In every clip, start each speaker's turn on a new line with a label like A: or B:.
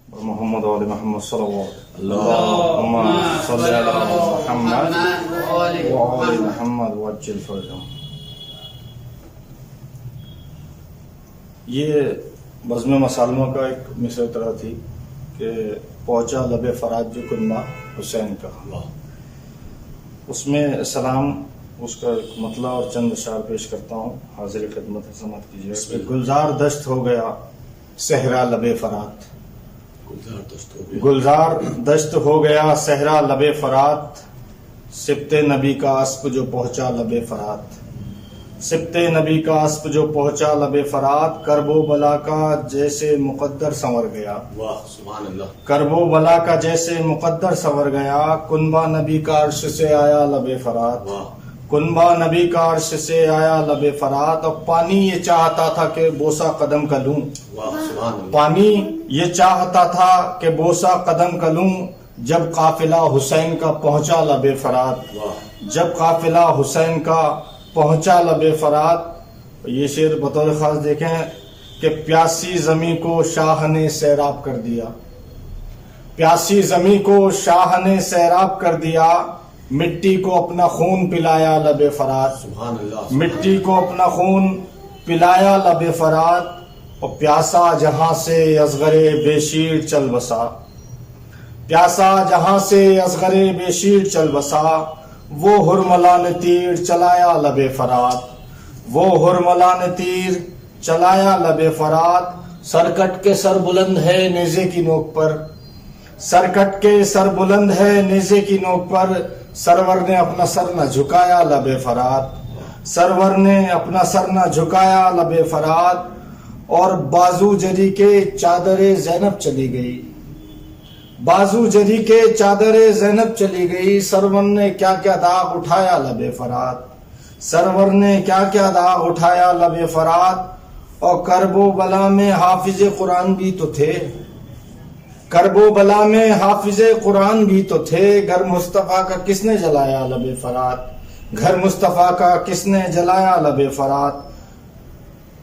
A: मोहम्मद वाले मोहम्मद सल्लल्लाहु अलैहि मोहम्मद वज्जिल फरजहम। ये बज़्म मसालमा का एक मिसर तरह थी कि पहुंचा लबे फराज जो कुन्बा हुसैन का, उसमें सलाम उसका एक मतला और चंद अशार पेश करता हूँ, हाजिर खिदमत समात कीजिए। गुलजार दश्त हो गया सहरा लबे फरात, गुलजार दश्त हो गया सहरा लबे फरात, सिब्ते नबी का अस्प जो पहुंचा लबे फरात, सिब्ते नबी का अस्प जो पहुंचा लबे फरात, करबो बला का जैसे मुकद्दर संवर गया।
B: वाह सुभान अल्लाह।
A: करबो बला का जैसे मुकद्दर संवर गया, कुनबा नबी का अर्श से आया लबे फरात, कुनबा नबी का अर्श से आया लबे फरात। और पानी ये चाहता था कि बोसा कदम का लूं, पानी ये चाहता था कि बोसा कदम का लूं, जब काफिला हुसैन का पहुंचा लबे फरात, जब काफिला हुसैन का पहुंचा लबे फरात। ये शेर बतौर खास देखें कि प्यासी जमी को शाह ने सैराब कर दिया, प्यासी जमी को शाह ने सैराब कर दिया, मिट्टी को अपना खून पिलाया लबे फरात, मिट्टी को अपना खून पिलाया लबे फरात। और प्यासा जहां से असगरे बेशीर चल बसा, प्यासा जहां से असगरे बेशीर चल बसा, वो हुरमला ने तीर चलाया लबे फरात, वो हुरमला ने तीर चलाया लबे फरात। सरकट के सर बुलंद है नेज़े की नोक पर, सरकट के सर बुलंद है नेज़े की नोक पर, सरवर ने अपना सर न झुकाया लबे फरात, सरवर ने अपना सर न झुकाया लबे फरात। और बाजू जरी के चादरे ज़ैनब चली गई, बाजू जरी के चादरे ज़ैनब चली गई, सरवर ने क्या क्या दाग उठाया लबे फरात, सरवर ने क्या क्या दाग उठाया लबे फरात। और करबो बला में हाफिज कुरान भी तो थे, करबो बला में हाफिज कुरान भी तो थे, घर मुस्तफ़ा का किसने जलाया लबे फरात, घर मुस्तफ़ा का किसने जलाया लबे फरात।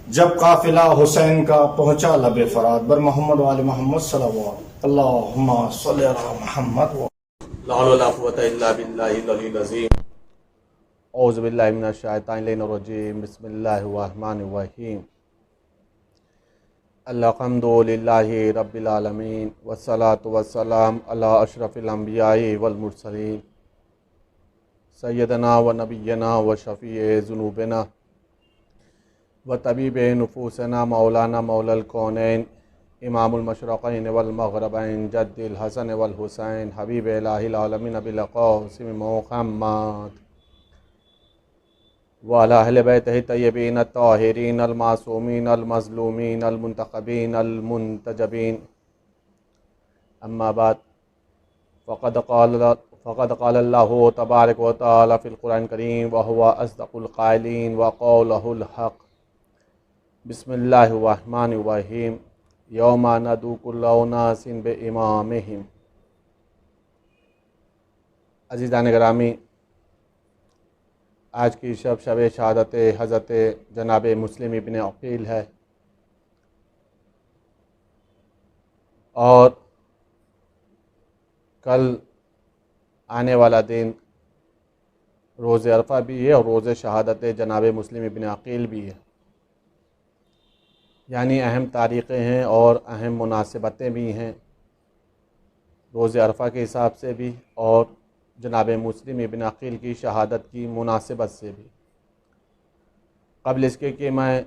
A: जब काफिला हुसैन का पहुंचा लबे फरात, बर मोहम्मद वाले मोहम्मद सल्लल्लाहु अलैहि मोहम्मद।
B: ला हौला वला कुव्वता इल्ला बिल्लाहिल अलील अज़ीम। औज़ु बिल्लाहि मिनश शैतानिर रजीम। बिस्मिल्लाहिर रहमानिर रहीम। अल्हम्दुलिल्लाहि रब्बिल आलमीन वस्सलातु वस्सलाम अला अशरफिल अंबिया'i वल मुरसलीन सय्यदना व नबिय्यना व शफ़ीए ज़ुनूबिना व तबीबे नुफूसना मौलाना मौलल कौनैन इमामुल मशरक़ैन वल मग़रिबैन जद्दिल हसन वल हुसैन हबीब इलाहिल आलमीन अबिल क़ासिम मुहम्मद व अला अहले बैतिही तय्यबीन अत्ताहिरीन अल मासूमीन अल मज़लूमीन अल मुंतख़बीन अल मुंतजबीन। अम्मा बाद फ़क़द क़ाल अल्लाहु तबारक व तआला फ़िल क़ुरआनिल करीम व हुवा अस्दक़ुल क़ाइलीन व क़ौलुहुल हक़। बिस्मिल्लाहिर रहमानिर रहीम। यौमा नदू कुल्ला उनासिन बिइमामिहिम। अज़ीज़ान गिरामी, आज की शब शहादत हज़रत जनाब मुस्लिम इब्न अक़ील है और कल आने वाला दिन रोज़े अरफा भी है और रोज़े शहादत जनाब मुस्लिम इब्न अक़ील भी है। यानी अहम तारीख़ें हैं और अहम मुनासिबतें भी हैं, रोज़े अरफा के हिसाब से भी और जनाब मुस्लिम इब्न अक़ील की शहादत की मुनासिबत से भी। क़ब्ल इसके कि मैं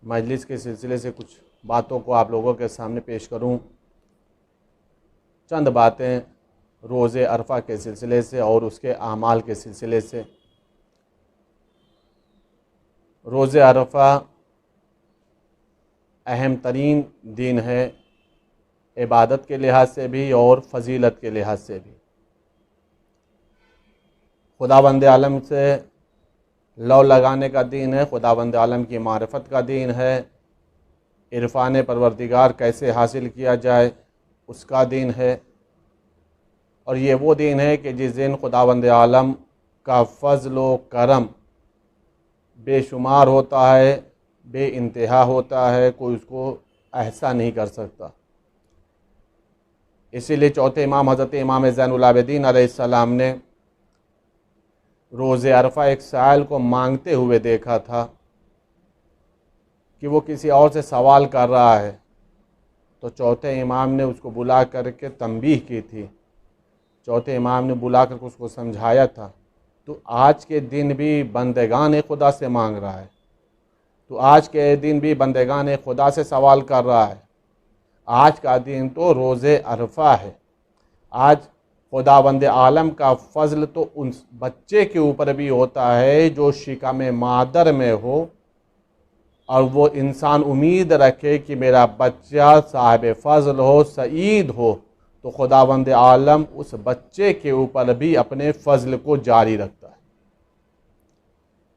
B: मजलिस के सिलसिले से कुछ बातों को आप लोगों के सामने पेश करूं, चंद बातें रोज़े अरफा के सिलसिले से और उसके आमाल के सिलसिले से। रोज़े अरफा अहम तरीन दिन है, इबादत के लिहाज से भी और फ़जीलत के लिहाज से भी। खुदावंद आलम से लौ लगाने का दिन है, खुदावंद आलम की मारिफत का दिन है, इरफान परवरदिगार कैसे हासिल किया जाए उसका दिन है। और ये वो दिन है कि जिस दिन खुदावंद आलम का फ़ज़्ल व करम बेशुमार होता है, बेइंतहा होता है, कोई उसको एहसा नहीं कर सकता। इसीलिए चौथे इमाम हज़रत इमाम ज़ैनुल आबिदीन अलैहिस्सलाम ने रोज़े अरफा एक साइल को मांगते हुए देखा था कि वो किसी और से सवाल कर रहा है, तो चौथे इमाम ने उसको बुला करके तंबीह की थी। चौथे इमाम ने बुला करके उसको समझाया था, तो आज के दिन भी बंदेगान खुदा से मांग रहा है, तो आज के दिन भी बंदेगान खुदा से सवाल कर रहा है। आज का दिन तो रोज़े अरफा है। आज खुदावंद आलम का फ़ज़ल तो उन बच्चे के ऊपर भी होता है जो शिकम मादर में हो, और वो इंसान उम्मीद रखे कि मेरा बच्चा साहिब फ़ज़ल हो, सईद हो, तो खुदावंद आलम उस बच्चे के ऊपर भी अपने फ़ज़ल को जारी रखता है।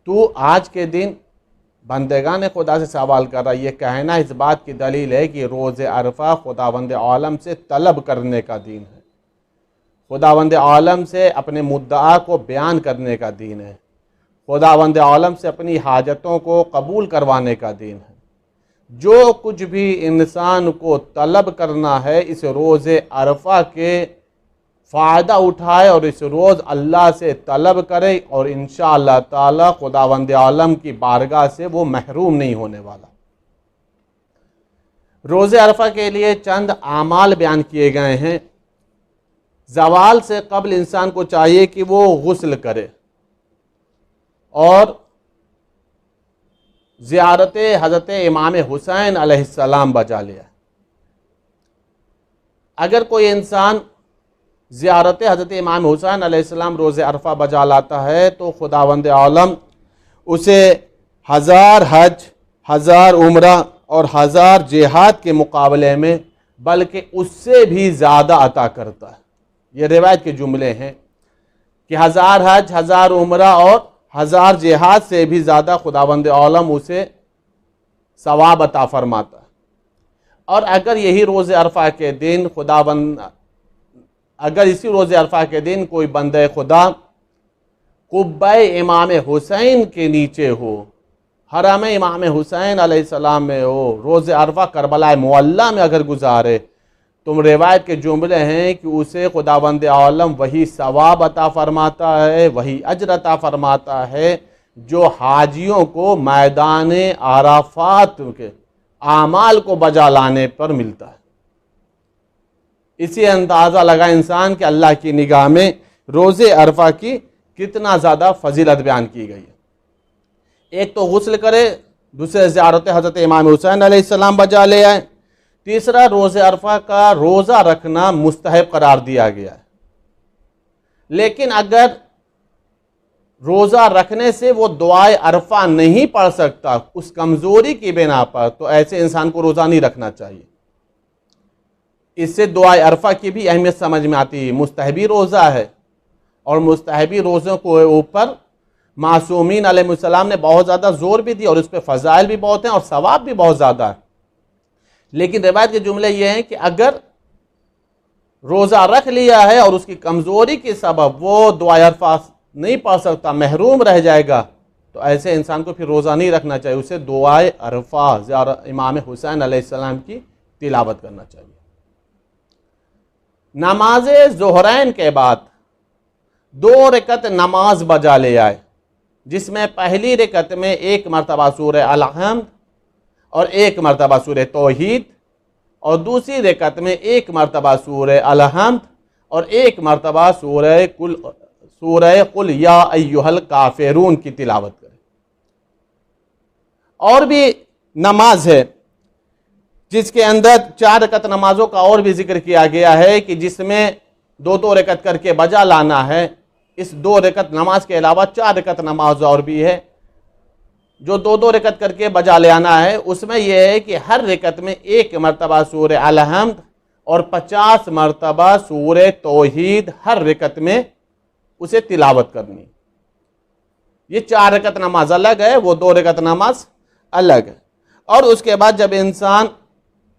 B: तो आज के दिन बंदेगान खुदा से सवाल कर रहा है, ये कहना इस बात की दलील है कि रोज़े अरफा खुदावंद आलम से तलब करने का दिन है, खुदावंद आलम से अपने मुद्दा को बयान करने का दिन है, खुदावंद आलम से अपनी हाजतों को कबूल करवाने का दिन है। जो कुछ भी इंसान को तलब करना है इस रोज़े अरफा के फ़ायदा उठाए और इस रोज़ अल्लाह से तलब करे, और इंशाअल्लाह ताला खुदावंद आलम की बारगाह से वो महरूम नहीं होने वाला। रोज़े अरफा के लिए चंद आमाल बयान किए गए हैं। ज़वाल से कबल इंसान को चाहिए कि वो गुस्ल करे और ज़ियारत हज़रत इमाम हुसैन अलैहिस्सलाम बजा लिया। अगर कोई इंसान ज़ियारत हज़रत इमाम हुसैन अलैहिस्सलाम रोज़े अरफा बजा लाता है तो खुदावंद आलम उसे 1000 हज, 1000 उम्रा और 1000 जिहाद के मुकाबले में बल्कि उससे भी ज़्यादा अता करता है। ये रिवायत के जुमले हैं कि 1000 हज, 1000 उम्रा और 1000 जिहाद से भी ज़्यादा खुदावंद आलम उसे सवाब अता फरमाता है। और अगर यही रोज़े अरफा के दिन अगर इसी रोज़े अरफा के दिन कोई बंदे खुदा कुब्बे इमाम हुसैन के नीचे हो, हरम इमाम हुसैन अलैहिस्सलाम में हो, रोज़े अरफा करबला मुअल्ला में अगर गुजारे, तो रिवायत के जुमले हैं कि उसे खुदावंद आलम वही सवाब अता फरमाता है, वही अजर अता फरमाता है जो हाजियों को मैदान आराफात के आमाल को बजा लाने पर मिलता है। इसी अंदाज़ा लगा इंसान कि अल्लाह की निगाह में रोज़े अरफा की कितना ज़्यादा फजीलत बयान की गई है। एक तो गुस्ल करे, दूसरे ज़ियारत हज़रत इमाम हुसैन अलैहिस्सलाम बजा ले आए, तीसरा रोज़े अरफा का रोज़ा रखना मुस्तहब करार दिया गया है। लेकिन अगर रोज़ा रखने से वो दुआए अरफा नहीं पढ़ सकता उस कमज़ोरी की बिना पर, तो ऐसे इंसान को रोज़ा नहीं रखना चाहिए। इससे दुआए अरफा की भी अहमियत समझ में आती है। मुस्तहबी रोज़ा है और मुस्तहबी रोज़ों को ऊपर मासूमीन अलैहिस्सलाम ने बहुत ज़्यादा जोर भी दिया और उस पर फ़ज़ाइल भी बहुत हैं और सवाब भी बहुत ज़्यादा है। लेकिन रिवायत के जुमले ये हैं कि अगर रोज़ा रख लिया है और उसकी कमज़ोरी के सबब वो दुआए अरफा नहीं पढ़ सकता, महरूम रह जाएगा, तो ऐसे इंसान को फिर रोज़ा नहीं रखना चाहिए। उसे दुआए अरफा इमाम हुसैन अलैहिस्सलाम की तिलावत करना चाहिए। नमाज ज़ोहरैन के बाद 2 रकत नमाज बजा ले आए, जिसमें पहली रकत में 1 मरतबा सूरह अल-हम्द और 1 मरतबा सूरह तौहीद, और दूसरी रकत में 1 मरतबा सूरह अल-हम्द और 1 मरतबा सूरह कुल या अय्युहल काफिरून की तिलावत करें। और भी नमाज है जिसके अंदर 4 रकत नमाजों का और भी जिक्र किया गया है कि जिसमें 2-2 रकत करके बजा लाना है। इस 2 रकत नमाज के अलावा 4 रकत नमाज और भी है जो 2-2 रकत करके बजा ले आना है। उसमें यह है कि हर रकत में 1 मरतबा सूरह अल-हम्द और 50 मरतबा सूरह तौहीद हर रकत में उसे तिलावत करनी। ये 4 रकत नमाज अलग है, वो 2 रकत नमाज अलग है। और उसके बाद जब इंसान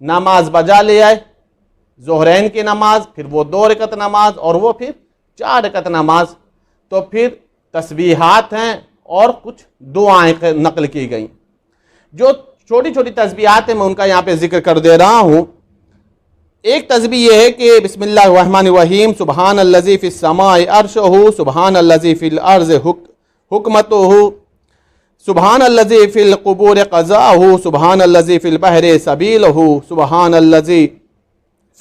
B: नमाज बजा ले आए, ज़ोहरैन की नमाज, फिर वो 2 रकत नमाज और वो फिर 4 रकत नमाज, तो फिर तस्बीहात हैं और कुछ दुआएं नकल की गई। जो छोटी छोटी तस्बीहात हैं मैं उनका यहाँ पे जिक्र कर दे रहा हूँ। एक तस्बीह ये है कि बिस्मिल्लाहिर्रहमानिर्रहीम सुब्हानल्लज़ी फ़िस समाइ अर्शुहु सुब्हानल्लज़ी फ़िल अर्ज़ि हुक्मतुहु सुब्हानल्लज़ी फ़िल क़ुबूरि क़ज़ाअहु सुब्हानल्लज़ी फ़िल बहरि सबीलुहु सुब्हानल्लज़ी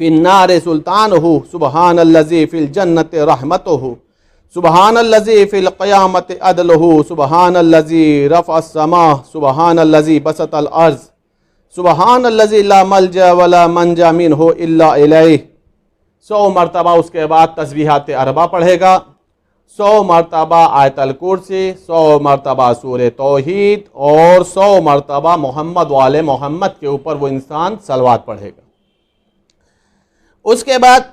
B: फ़िन नारि सुल्तानुहु सुब्हानल्लज़ी फ़िल जन्नति रहमतुहु सुब्हानल्लज़ी फ़िल क़यामति अदलुहु सुब्हानल्लज़ी रफ़अस समा सुब्हानल्लज़ी बसतल अर्ज़ सुब्हानल्लज़ी ला मल्जा वला मंजा मिन्हु इल्ला इलैहि। 100 मरतबा उसके बाद तस्बीहात अरबा पढ़ेगा, 100 मरतबा आयतल कुर्सी, 100 मरतबा सूरे तौहीद और 100 मरतबा मोहम्मद वाले मोहम्मद के ऊपर वो इंसान सलवात पढ़ेगा। उसके बाद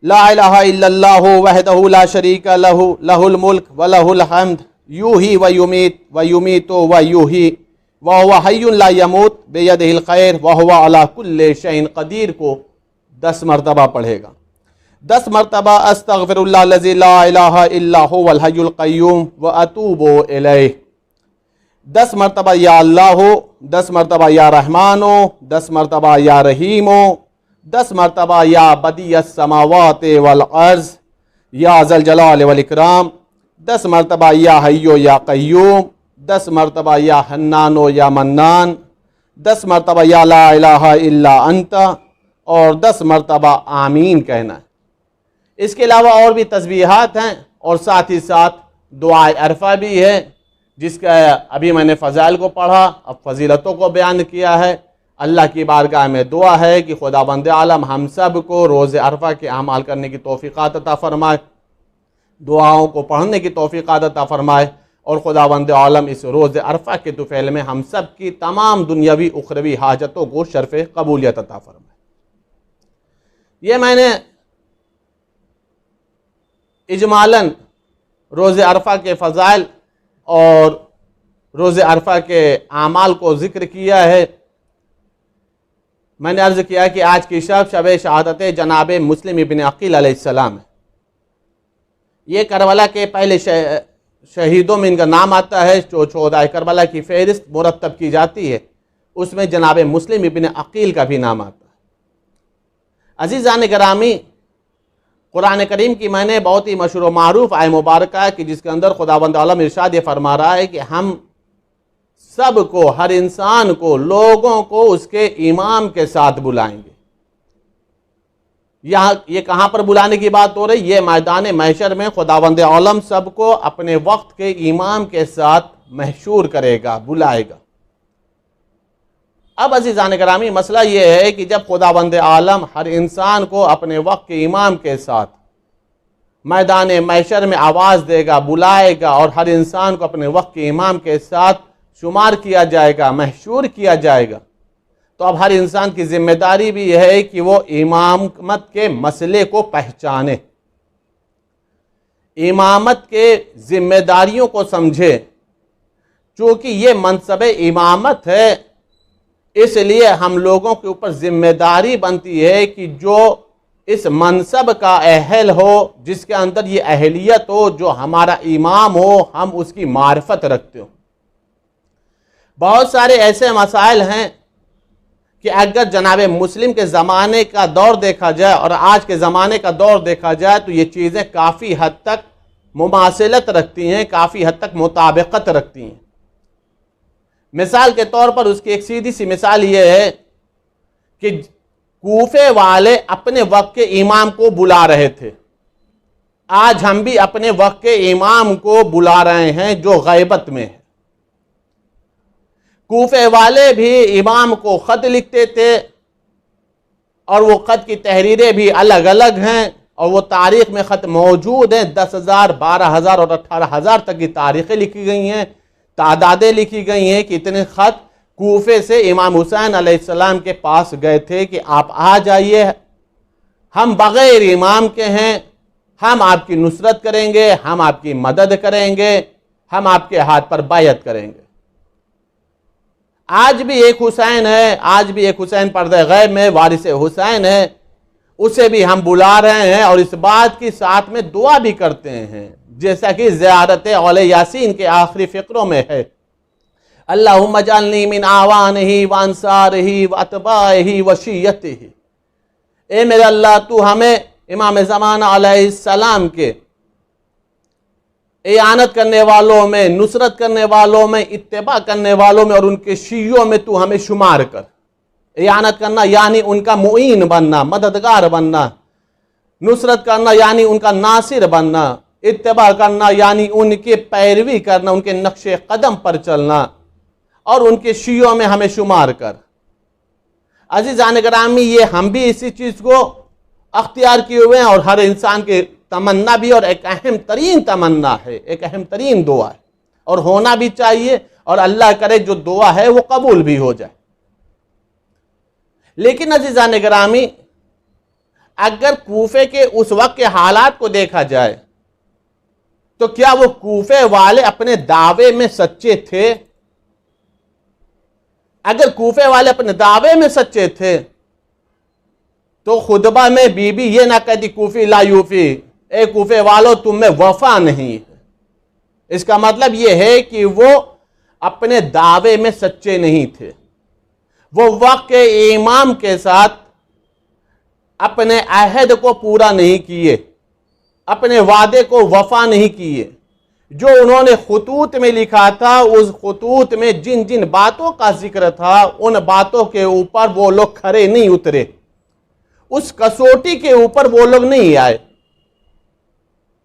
B: ला इलाहा इल्लल्लाहु वहदहु ला शरीका लहु लहुल मुल्क व लहुल हम्द यूही व युमीतु व यूही व हुवा हय्युन ला यमूत बियदिहिल खैर व हुवा अला कुल्लि शैइन कदीर को 10 मरतबा पढ़ेगा। 10 मरतबा अस्तगफिरुल्लाह लज़ी ला इलाहा इल्ला हुवल हय्युल क़य्यूम व अतूबु इलैहि। 10 मरतबा या अल्लाह, 10 मरतबा या रहमानो, 10 मरतबा या रहीमो, 10 मरतबा या बदियस समावाति वल अर्ज़ या ज़ल जलाल वल इकराम, 10 मरतबा या हय्यो या क़य्यूम, 10 मरतबा या हन्नानो या मन्नान, 10 मरतबा या ला इलाहा इल्ला अंता और 10 मरतबा आमीन कहना है। इसके अलावा और भी तस्बीहात हैं और साथ ही साथ दुआए अरफा भी है, जिसका अभी मैंने फ़ज़ाइल को पढ़ा, अब फजीलतों को बयान किया है। अल्लाह की बारगाह में दुआ है कि खुदाबंद आलम हम सब को रोज़े अरफा के अमाल करने की तौफ़ीक़ात अता फ़रमाए, दुआओं को पढ़ने की तौफ़ीक़ात अता फ़रमाए और खुदाबंद आलम इस रोज़े अरफा के तुफ़ैल में हम सब की तमाम दुनियावी उखरवी हाजतों को शर्फ़ कबूलियत अता फ़रमाए। ये मैंने इजमालन रोज़े अरफा के फ़ज़ाइल और रोज़े अरफा के आमाल को ज़िक्र किया है। मैंने अर्ज़ किया कि आज की शब शहादत जनाब मुस्लिम इब्न अक़ील अलैहिस्सलाम है। ये करबला के पहले शहीदों में इनका नाम आता है। जो 14 करबला की फ़हरिस्त मुरतब की जाती है, उसमें जनाब मुस्लिम इब्न अक़ील का भी नाम आता है। अज़ीज़ान गिरामी, कुरान करीम की मैंने बहुत ही मशहूर मारूफ आय मुबारक है कि जिसके अंदर खुदावंद आलम इरशाद ये फरमा रहा है कि हम सब को, हर इंसान को, लोगों को उसके इमाम के साथ बुलाएंगे। यहाँ ये कहाँ पर बुलाने की बात हो रही? ये मैदान महशर में खुदावंद आलम सबको अपने वक्त के इमाम के साथ महशूर करेगा, बुलाएगा। अब अज़ीज़ान गिरामी, मसला ये है कि जब खुदावंद आलम हर इंसान को अपने वक्त के इमाम के साथ मैदान महशर में आवाज़ देगा, बुलाएगा और हर इंसान को अपने वक्त के इमाम के साथ शुमार किया जाएगा, महशूर किया जाएगा, तो अब हर इंसान की जिम्मेदारी भी यह है कि वो इमामत के मसले को पहचाने, इमामत के जिम्मेदारियों को समझे। चूँकि ये मनसब इमामत है, इसलिए हम लोगों के ऊपर जिम्मेदारी बनती है कि जो इस मनसब का अहल हो, जिसके अंदर ये अहलियत हो, जो हमारा इमाम हो, हम उसकी मारिफत रखते हो। बहुत सारे ऐसे मसाइल हैं कि अगर जनाब मुस्लिम के ज़माने का दौर देखा जाए और आज के ज़माने का दौर देखा जाए तो ये चीज़ें काफ़ी हद तक मुमासिलत रखती हैं, काफ़ी हद तक मुताबिकत रखती हैं। मिसाल के तौर पर उसकी एक सीधी सी मिसाल ये है कि कूफे वाले अपने वक्त के इमाम को बुला रहे थे। आज हम भी अपने वक्त के इमाम को बुला रहे हैं जो गैबत में है। कूफे वाले भी इमाम को ख़त लिखते थे और वो ख़त की तहरीरें भी अलग अलग हैं और वो तारीख़ में ख़त मौजूद हैं। 10,000, 12,000 और 18,000 तक की तारीख़ें लिखी गई हैं, तादादें लिखी गई हैं कि इतने ख़त कूफे से इमाम हुसैन अलैहिस्सलाम के पास गए थे कि आप आ जाइए, हम बग़ैर इमाम के हैं, हम आपकी नुसरत करेंगे, हम आपकी मदद करेंगे, हम आपके हाथ पर बैयत करेंगे। आज भी एक हुसैन है, आज भी एक हुसैन पर्दे गैब में वारिस हुसैन है, उसे भी हम बुला रहे हैं और इस बात की साथ में दुआ भी करते हैं, जैसा कि ज़ियारत औले यासीन के आखिरी फ़िक्रों में है, अल्लाहुम्मा जअलनी मिन आवानिही व अंसारिही व अतबाइही व शिय्यतिही। ए मेरे अल्लाह तू हमें इमाम ज़माना अलैहिस्सलाम के इयानत करने वालों में, नुसरत करने वालों में, इत्तिबा करने वालों में और उनके शियों में तू हमें शुमार कर। इयानत करना यानी उनका मुईन बनना, मददगार बनना, नुसरत करना यानी उनका नासिर बनना, इत्तिबा करना यानी उनके पैरवी करना, उनके नक्शे कदम पर चलना, और उनके शियों में हमें शुमार कर। अज़ीज़ान गिरामी, ये हम भी इसी चीज़ को अख्तियार किए हुए हैं और हर इंसान के तमन्ना भी, और एक अहम तरीन तमन्ना है, एक अहम तरीन दुआ है और होना भी चाहिए, और अल्लाह करे जो दुआ है वो कबूल भी हो जाए। लेकिन अज़ीज़ान गिरामी, अगर कूफे के उस वक्त के हालात को देखा जाए तो क्या वो कूफे वाले अपने दावे में सच्चे थे? अगर कूफे वाले अपने दावे में सच्चे थे तो खुतबा में बीबी ये ना कहती कूफी ला यूफी, ए कूफे वालों तुम में वफा नहीं है। इसका मतलब ये है कि वो अपने दावे में सच्चे नहीं थे, वो वक्त के इमाम के साथ अपने अहद को पूरा नहीं किए, अपने वादे को वफा नहीं किए। जो उन्होंने खुतूत में लिखा था, उस खुतूत में जिन जिन बातों का जिक्र था, उन बातों के ऊपर वो लोग खरे नहीं उतरे, उस कसौटी के ऊपर वो लोग नहीं आए।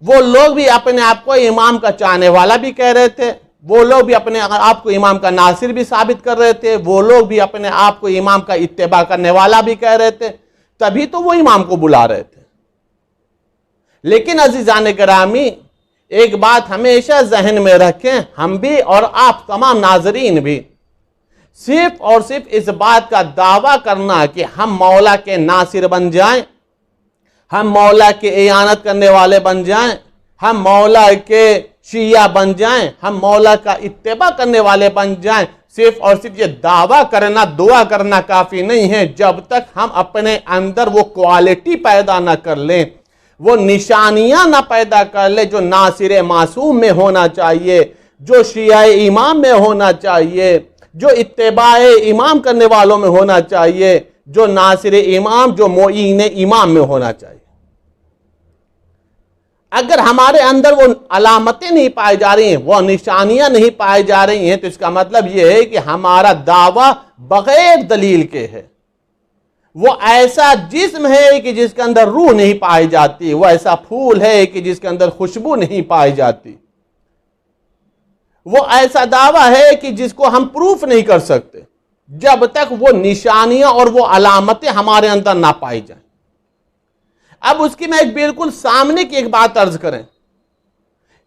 B: वो लोग भी अपने आप को इमाम का चाहने वाला भी कह रहे थे, वो लोग भी अपने आप को इमाम का नासिर भी साबित कर रहे थे, वो लोग भी अपने आप को इमाम का इत्तिबा करने वाला भी कह रहे थे, तभी तो वो इमाम को बुला रहे थे। लेकिन अज़ीज़ान गिरामी, एक बात हमेशा जहन में रखें, हम भी और आप तमाम नाजरीन भी, सिर्फ और सिर्फ इस बात का दावा करना कि हम मौला के नासिर बन जाएं, हम मौला के इयानत करने वाले बन जाएं, हम मौला के शिया बन जाएं, हम मौला का इत्तिबा करने वाले बन जाएं, सिर्फ और सिर्फ ये दावा करना, दुआ करना काफ़ी नहीं है जब तक हम अपने अंदर वो क्वालिटी पैदा ना कर लें, वो निशानियां ना पैदा कर ले जो नासिर मासूम में होना चाहिए, जो शिया इमाम में होना चाहिए, जो इत्तिबाए इमाम करने वालों में होना चाहिए, जो नासिर इमाम, जो मोईन इमाम में होना चाहिए। अगर हमारे अंदर वो अलामतें नहीं पाई जा रही हैं, वो निशानियां नहीं पाई जा रही हैं, तो इसका मतलब ये है कि हमारा दावा बगैर दलील के है। वो ऐसा जिस्म है कि जिसके अंदर रूह नहीं पाई जाती, वो ऐसा फूल है कि जिसके अंदर खुशबू नहीं पाई जाती, वो ऐसा दावा है कि जिसको हम प्रूफ नहीं कर सकते जब तक वो निशानियां और वो अलामतें हमारे अंदर ना पाई जाए। अब उसकी मैं एक बिल्कुल सामने की एक बात अर्ज करें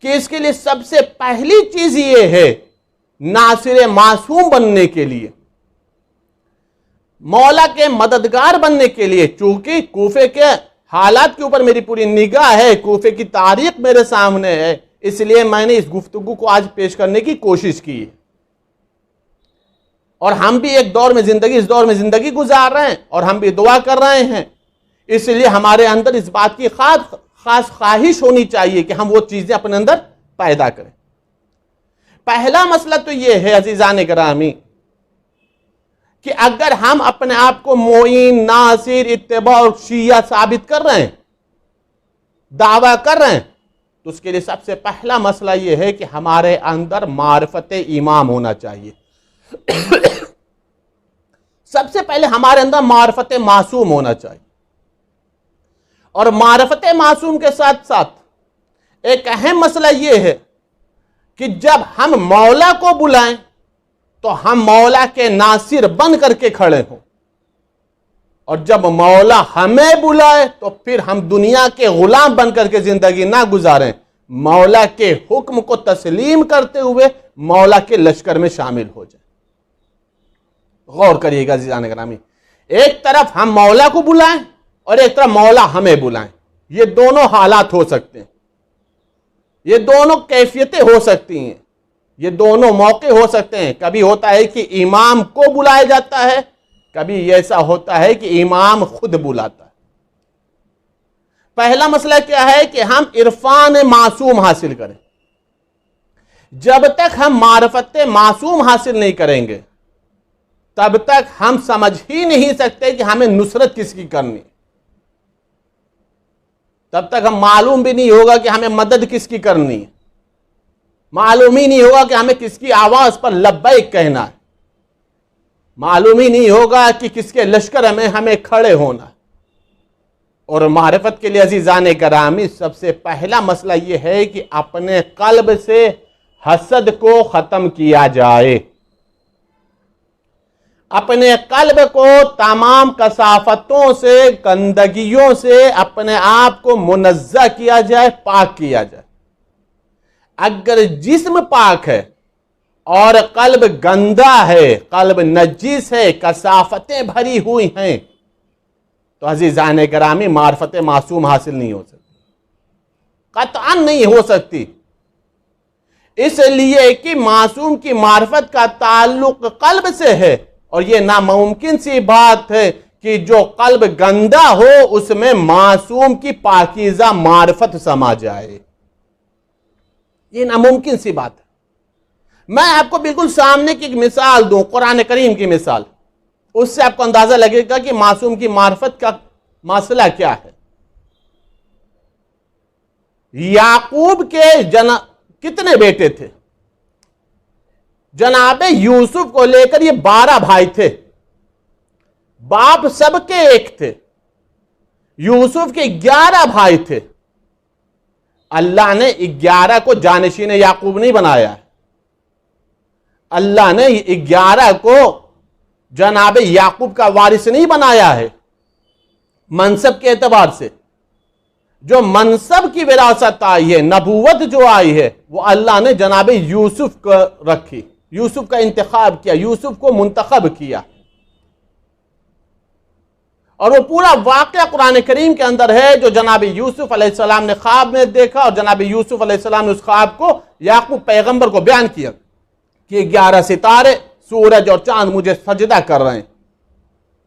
B: कि इसके लिए सबसे पहली चीज ये है, नासिर मासूम बनने के लिए, मौला के मददगार बनने के लिए, चूंकि कूफे के हालात के ऊपर मेरी पूरी निगाह है, कूफे की तारीख मेरे सामने है, इसलिए मैंने इस गुफ्तगू को आज पेश करने की कोशिश की है। और हम भी एक दौर में जिंदगी, इस दौर में जिंदगी गुजार रहे हैं और हम भी दुआ कर रहे हैं, इसलिए हमारे अंदर इस बात की खास ख्वाहिश होनी चाहिए कि हम वो चीजें अपने अंदर पैदा करें। पहला मसला तो ये है अजीजान गिरामी कि अगर हम अपने आप को मोइन, नासिर, इत्तिबा और शिया साबित कर रहे हैं, दावा कर रहे हैं, तो उसके लिए सबसे पहला मसला यह है कि हमारे अंदर मारिफत इमाम होना चाहिए। सबसे पहले हमारे अंदर मारिफत मासूम होना चाहिए, और मारिफत मासूम के साथ साथ एक अहम मसला यह है कि जब हम मौला को बुलाएं तो हम मौला के नासिर बन करके खड़े हों, और जब मौला हमें बुलाए तो फिर हम दुनिया के गुलाम बन करके जिंदगी ना गुजारें, मौला के हुक्म को तस्लीम करते हुए मौला के लश्कर में शामिल हो जाए। गौर करिएगा अज़ीज़ान गिरामी, एक तरफ हम मौला को बुलाएं और एक तरफ मौला हमें बुलाएं, ये दोनों हालात हो सकते हैं, ये दोनों कैफियतें हो सकती हैं, ये दोनों मौके हो सकते हैं। कभी होता है कि इमाम को बुलाया जाता है, कभी ऐसा होता है कि इमाम खुद बुलाता है। पहला मसला क्या है कि हम इरफान मासूम हासिल करें। जब तक हम मारिफत मासूम हासिल नहीं करेंगे तब तक हम समझ ही नहीं सकते कि हमें नुसरत किसकी करनी। तब तक हम मालूम भी नहीं होगा कि हमें मदद किसकी करनी है, मालूम ही नहीं होगा कि हमें किसकी आवाज पर लब्बैक कहना है, मालूम ही नहीं होगा कि किसके लश्कर में हमें खड़े होना है। और मारिफत के लिए अजीजान करामी सबसे पहला मसला यह है कि अपने कल्ब से हसद को खत्म किया जाए, अपने कल्ब को तमाम कसाफतों से, गंदगियों से अपने आप को मुनज़्ज़ह किया जाए, पाक किया जाए। अगर जिस्म पाक है और कल्ब गंदा है, कल्ब नजीस है, कसाफतें भरी हुई हैं, तो अज़ीज़ान गिरामी मार्फत मासूम हासिल नहीं हो सकती, कतअन नहीं हो सकती। इसलिए कि मासूम की मार्फत का ताल्लुक कल्ब से है, और यह नामुमकिन सी बात है कि जो कल्ब गंदा हो उसमें मासूम की पाकीज़ा मार्फत समा जाए, ये नामुमकिन सी बात है। मैं आपको बिल्कुल सामने की एक मिसाल दूं, कुरान करीम की मिसाल, उससे आपको अंदाजा लगेगा कि मासूम की मार्फत का मसला क्या है। याकूब के कितने बेटे थे? जनाबे यूसुफ को लेकर ये 12 भाई थे, बाप सबके एक थे। यूसुफ के 11 भाई थे। अल्लाह ने 11 को जानशीन याकूब नहीं बनाया है, अल्लाह ने 11 को जनाब याकूब का वारिस नहीं बनाया है। मनसब के एतबार से जो मनसब की विरासत आई है, नबूवत जो आई है, वो अल्लाह ने जनाब यूसुफ को रखी, यूसुफ का इंतखाब किया, यूसुफ को मुंतखब किया। और वो पूरा वाक़या कुरान करीम के अंदर है जो जनाब यूसुफ अलैहिस्सलाम ने ख्वाब में देखा, और जनाब यूसुफ अलैहिस्सलाम ने उस ख्वाब को याकूब पैगंबर को बयान किया कि 11 सितारे, सूरज और चांद मुझे सजदा कर रहे हैं।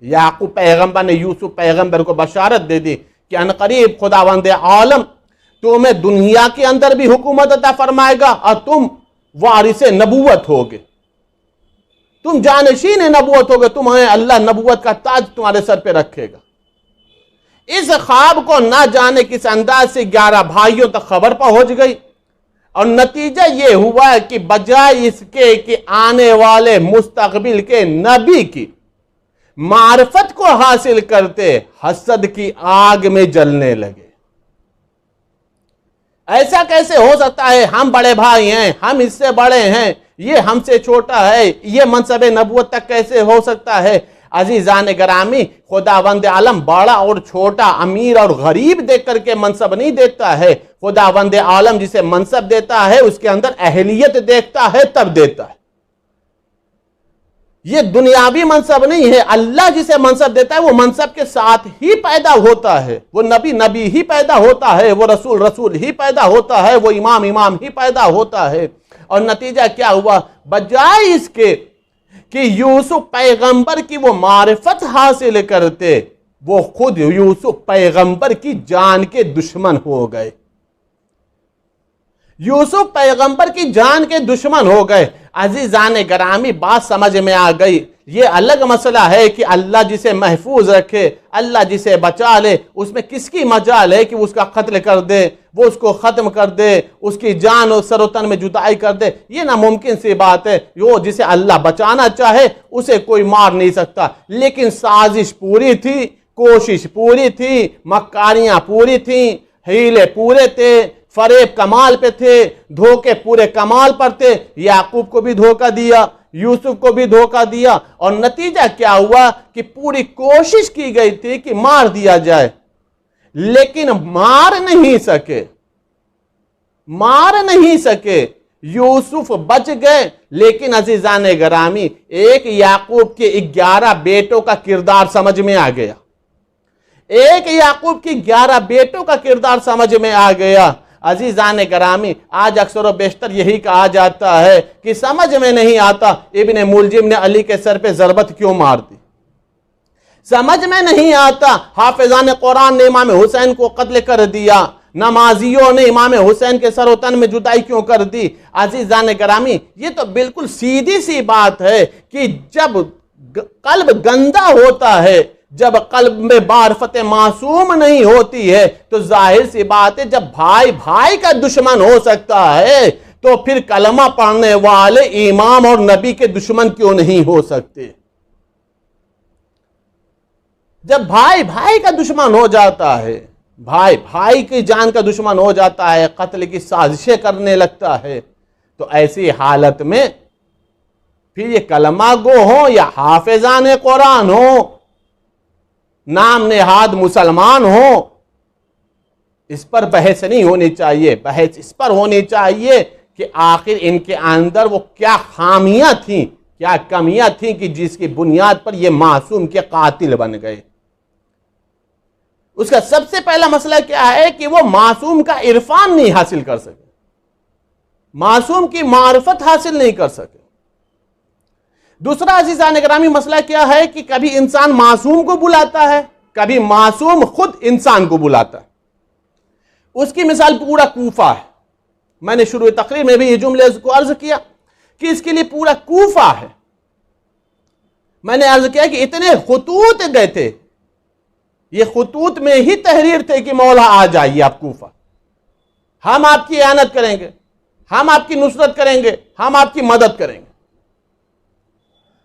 B: याकूब पैगंबर ने यूसुफ पैगंबर को बशारत दे दी कि अनकरीब खुदावंद आलम तुम्हें दुनिया के अंदर भी हुकूमत अता फरमाएगा और तुम वारिस नबूवत होगे, तुम जानशीन नबूवत होगे, तुम्हें अल्लाह नबूवत का ताज तुम्हारे सर पे रखेगा। इस ख्वाब को ना जाने किस अंदाज से 11 भाइयों तक खबर पहुंच गई, और नतीजा यह हुआ कि बजाय इसके कि आने वाले मुस्तकबिल के नबी की मार्फत को हासिल करते, हसद की आग में जलने लगे। ऐसा कैसे हो सकता है? हम बड़े भाई हैं, हम इससे बड़े हैं, ये हमसे छोटा है, ये मनसब नबूवत तक कैसे हो सकता है? अजीजान गिरामी, खुदावंद आलम बड़ा और छोटा, अमीर और गरीब देख करके मनसब नहीं देता है। खुदावंद आलम जिसे मनसब देता है उसके अंदर अहलियत देखता है, तब देता है। ये दुनियावी मनसब नहीं है। अल्लाह जिसे मनसब देता है वो मनसब के साथ ही पैदा होता है, वो नबी नबी ही पैदा होता है, वो रसूल रसूल ही पैदा होता है, वो इमाम इमाम ही पैदा होता है। और नतीजा क्या हुआ? बजाय इसके कि यूसुफ पैगंबर की वो मारिफत हासिल करते, वो खुद यूसुफ पैगंबर की जान के दुश्मन हो गए। यूसुफ पैगंबर की जान के दुश्मन हो गए। अजीजान गिरामी, बात समझ में आ गई। ये अलग मसला है कि अल्लाह जिसे महफूज रखे, अल्लाह जिसे बचा ले, उसमें किसकी मजाल है कि उसका कत्ल कर दे, वो उसको ख़त्म कर दे, उसकी जान और सरोतन में जुदाई कर दे। ये नामुमकिन सी बात है। वो जिसे अल्लाह बचाना चाहे उसे कोई मार नहीं सकता। लेकिन साजिश पूरी थी, कोशिश पूरी थी, मक्कारियां पूरी थी, हीले पूरे थे, फरेब कमाल पे थे, धोखे पूरे कमाल पर थे। याकूब को भी धोखा दिया, यूसुफ को भी धोखा दिया, और नतीजा क्या हुआ कि पूरी कोशिश की गई थी कि मार दिया जाए, लेकिन मार नहीं सके। यूसुफ बच गए। लेकिन अजीजान गिरामी, एक याकूब के 11 बेटों का किरदार समझ में आ गया। एक याकूब की 11 बेटों का किरदार समझ में आ गया। अजीजान गिरामी, आज अक्सर व बेशतर यही कहा जाता है कि समझ में नहीं आता इब्ने मुलजिम ने अली के सर पे ज़रबत क्यों मार दी, समझ में नहीं आता हाफिजान कुरान ने इमाम हुसैन को कत्ल कर दिया, नमाजियों ने इमाम हुसैन के सरोतन में जुदाई क्यों कर दी। अजीजान गिरामी, ये तो बिल्कुल सीधी सी बात है कि जब कल्ब गंदा होता है, जब कल्ब में मारिफत मासूम नहीं होती है तो जाहिर सी बात है, जब भाई भाई का दुश्मन हो सकता है तो फिर कलमा पढ़ने वाले इमाम और नबी के दुश्मन क्यों नहीं हो सकते। जब भाई भाई का दुश्मन हो जाता है, भाई भाई की जान का दुश्मन हो जाता है, कत्ल की साजिशें करने लगता है, तो ऐसी हालत में फिर ये कलमा गो हो या हाफिजान कुरान हो, नाम नेहाद मुसलमान हो, इस पर बहस नहीं होनी चाहिए। बहस इस पर होनी चाहिए कि आखिर इनके अंदर वो क्या खामियां थी, क्या कमियां थी कि जिसकी बुनियाद पर ये मासूम के कातिल बन गए। उसका सबसे पहला मसला क्या है कि वो मासूम का इरफान नहीं हासिल कर सके, मासूम की मारिफत हासिल नहीं कर सके। दूसरा अजीजान गिरामी मसला क्या है कि कभी इंसान मासूम को बुलाता है, कभी मासूम खुद इंसान को बुलाता है। उसकी मिसाल पूरा कूफा है। मैंने शुरू तकरीर में भी ये जुमले को अर्ज किया कि इसके लिए पूरा कूफा है। मैंने अर्ज किया कि इतने खुतूत गए थे, ये खुतूत में ही तहरीर थे कि मौला आ जाइए आप कूफा, हम आपकी इयानत करेंगे, हम आपकी नुसरत करेंगे, हम आपकी मदद करेंगे,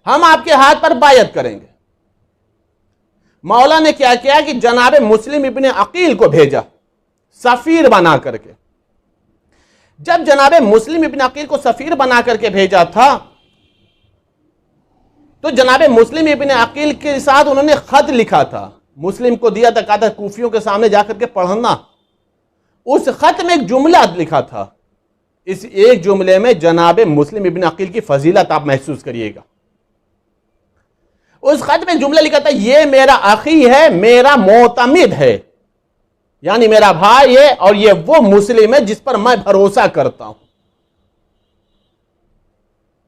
B: हम आपके हाथ पर बायत करेंगे। मौला ने क्या किया कि जनाब मुस्लिम इब्ने अकील को भेजा सफीर बना करके। जब जनाब मुस्लिम इब्ने अकील को सफीर बना करके भेजा था तो जनाब मुस्लिम इब्ने अकील के साथ उन्होंने खत लिखा था, मुस्लिम को दिया था, कहा था कूफियों के सामने जाकर के पढ़ना। उस खत में एक जुमला लिखा था, इस एक जुमले में जनाब मुस्लिम इब्ने अकील की फजीलत आप महसूस करिएगा। उस खत में जुमला लिखा था, ये मेरा अखी है, मेरा मोतमिद है, यानी मेरा भाई है और ये वो मुस्लिम है जिस पर मैं भरोसा करता हूं।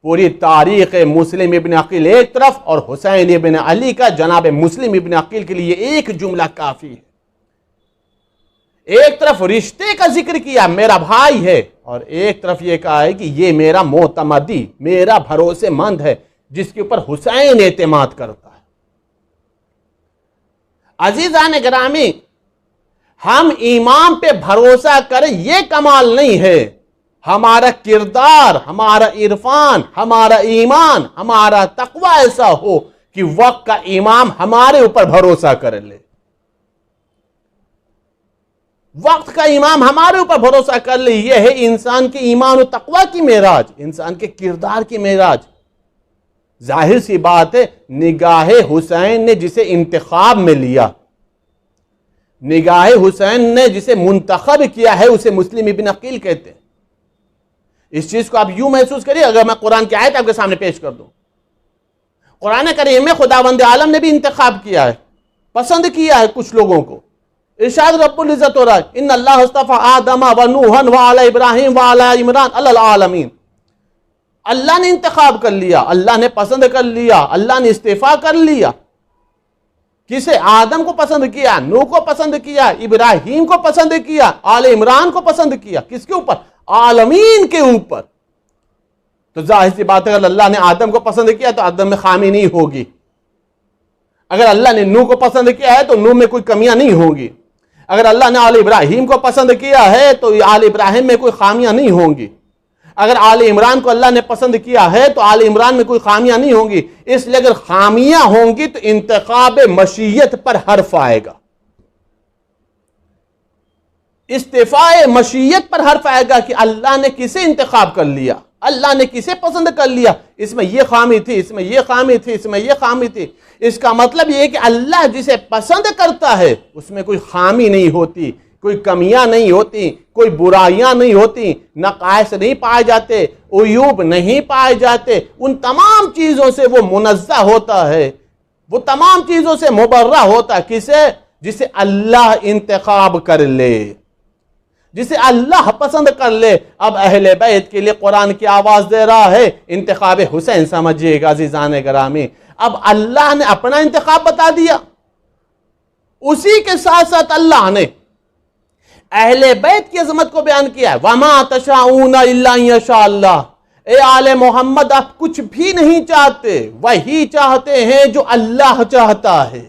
B: पूरी तारीख मुस्लिम इब्ने अकील एक तरफ और हुसैन इब्ने अली का जनाब मुस्लिम इब्ने अकील के लिए एक जुमला काफी है। एक तरफ रिश्ते का जिक्र किया, मेरा भाई है, और एक तरफ यह कहा है कि ये मेरा मोतमदी, मेरा भरोसेमंद है जिसके ऊपर हुसैन एतमाद करता है। अजीजान गिरामी, हम इमाम पे भरोसा करें ये कमाल नहीं है, हमारा किरदार, हमारा इरफान, हमारा ईमान, हमारा तकवा ऐसा हो कि वक्त का इमाम हमारे ऊपर भरोसा कर ले, वक्त का इमाम हमारे ऊपर भरोसा कर ले। यह है इंसान के ईमान और तकवा की मेराज, इंसान के किरदार की मेराज। जाहिर सी बात है, निगाहे हुसैन ने जिसे इंतखाब में लिया, निगाहे हुसैन ने जिसे मुंतखब किया है, उसे मुस्लिम इब्ने अकील कहते हैं। इस चीज को आप यूं महसूस करिए, अगर मैं कुरान की आयत आपके सामने पेश कर दूं, कुरान करीम में खुदावंद आलम ने भी इंतखाब किया है, पसंद किया है कुछ लोगों को। इरशाद रब्बुल इज्जत हो रहा है, इन्ना अल्लाह अस्तफा आदम व नूहन व आला इब्राहिम व आला इमरान अलल आलमीन। अल्लाह ने इंतखाब कर लिया, अल्लाह ने पसंद कर लिया, अल्लाह ने इस्तीफा कर लिया। किसे? आदम को पसंद किया, नूह को पसंद किया, इब्राहिम को पसंद किया, आले इमरान को पसंद किया। किसके ऊपर? आलमीन के ऊपर। तो जाहिर सी बात है, अगर अल्लाह ने आदम को पसंद किया तो आदम में खामी नहीं होगी, अगर अल्लाह ने नूह को पसंद किया है तो नूह में कोई कमियां नहीं होंगी, अगर अल्लाह ने आले इब्राहिम को पसंद किया है तो आले इब्राहिम में कोई खामियां नहीं होंगी, अगर आले इमरान को अल्लाह ने पसंद किया है तो आले इमरान में कोई खामियां नहीं होंगी। इसलिए अगर खामियां होंगी तो इंतखाब मशीयत पर हर्फ आएगा, इस्तिफाए मशीयत पर हर्फ आएगा कि अल्लाह ने किसे इंतखाब कर लिया, अल्लाह ने किसे पसंद कर लिया, इसमें यह खामी थी, इसमें यह खामी थी, इसमें यह खामी थी। इसका मतलब यह है कि अल्लाह जिसे पसंद करता है उसमें कोई खामी नहीं होती, कोई कमियां नहीं होती, कोई बुराइयां नहीं होती, नकाइस नहीं पाए जाते, उयूब नहीं पाए जाते। उन तमाम चीजों से वो मुनज़्ज़ह होता है, वो तमाम चीजों से मुबर्रा होता है। किसे? जिसे अल्लाह इंतखाब कर ले, जिसे अल्लाह पसंद कर ले। अब अहले बैत के लिए कुरान की आवाज दे रहा है, इंतखाब हुसैन समझिएगा अज़ीज़ान गिरामी। अब अल्लाह ने अपना इंतखाब बता दिया, उसी के साथ साथ अल्लाह ने अहले बैत की अजमत को बयान किया है। वमा तशाऊना इल्ला यशा अल्लाह, ए आले मोहम्मद आप कुछ भी नहीं चाहते, वही चाहते हैं जो अल्लाह चाहता है।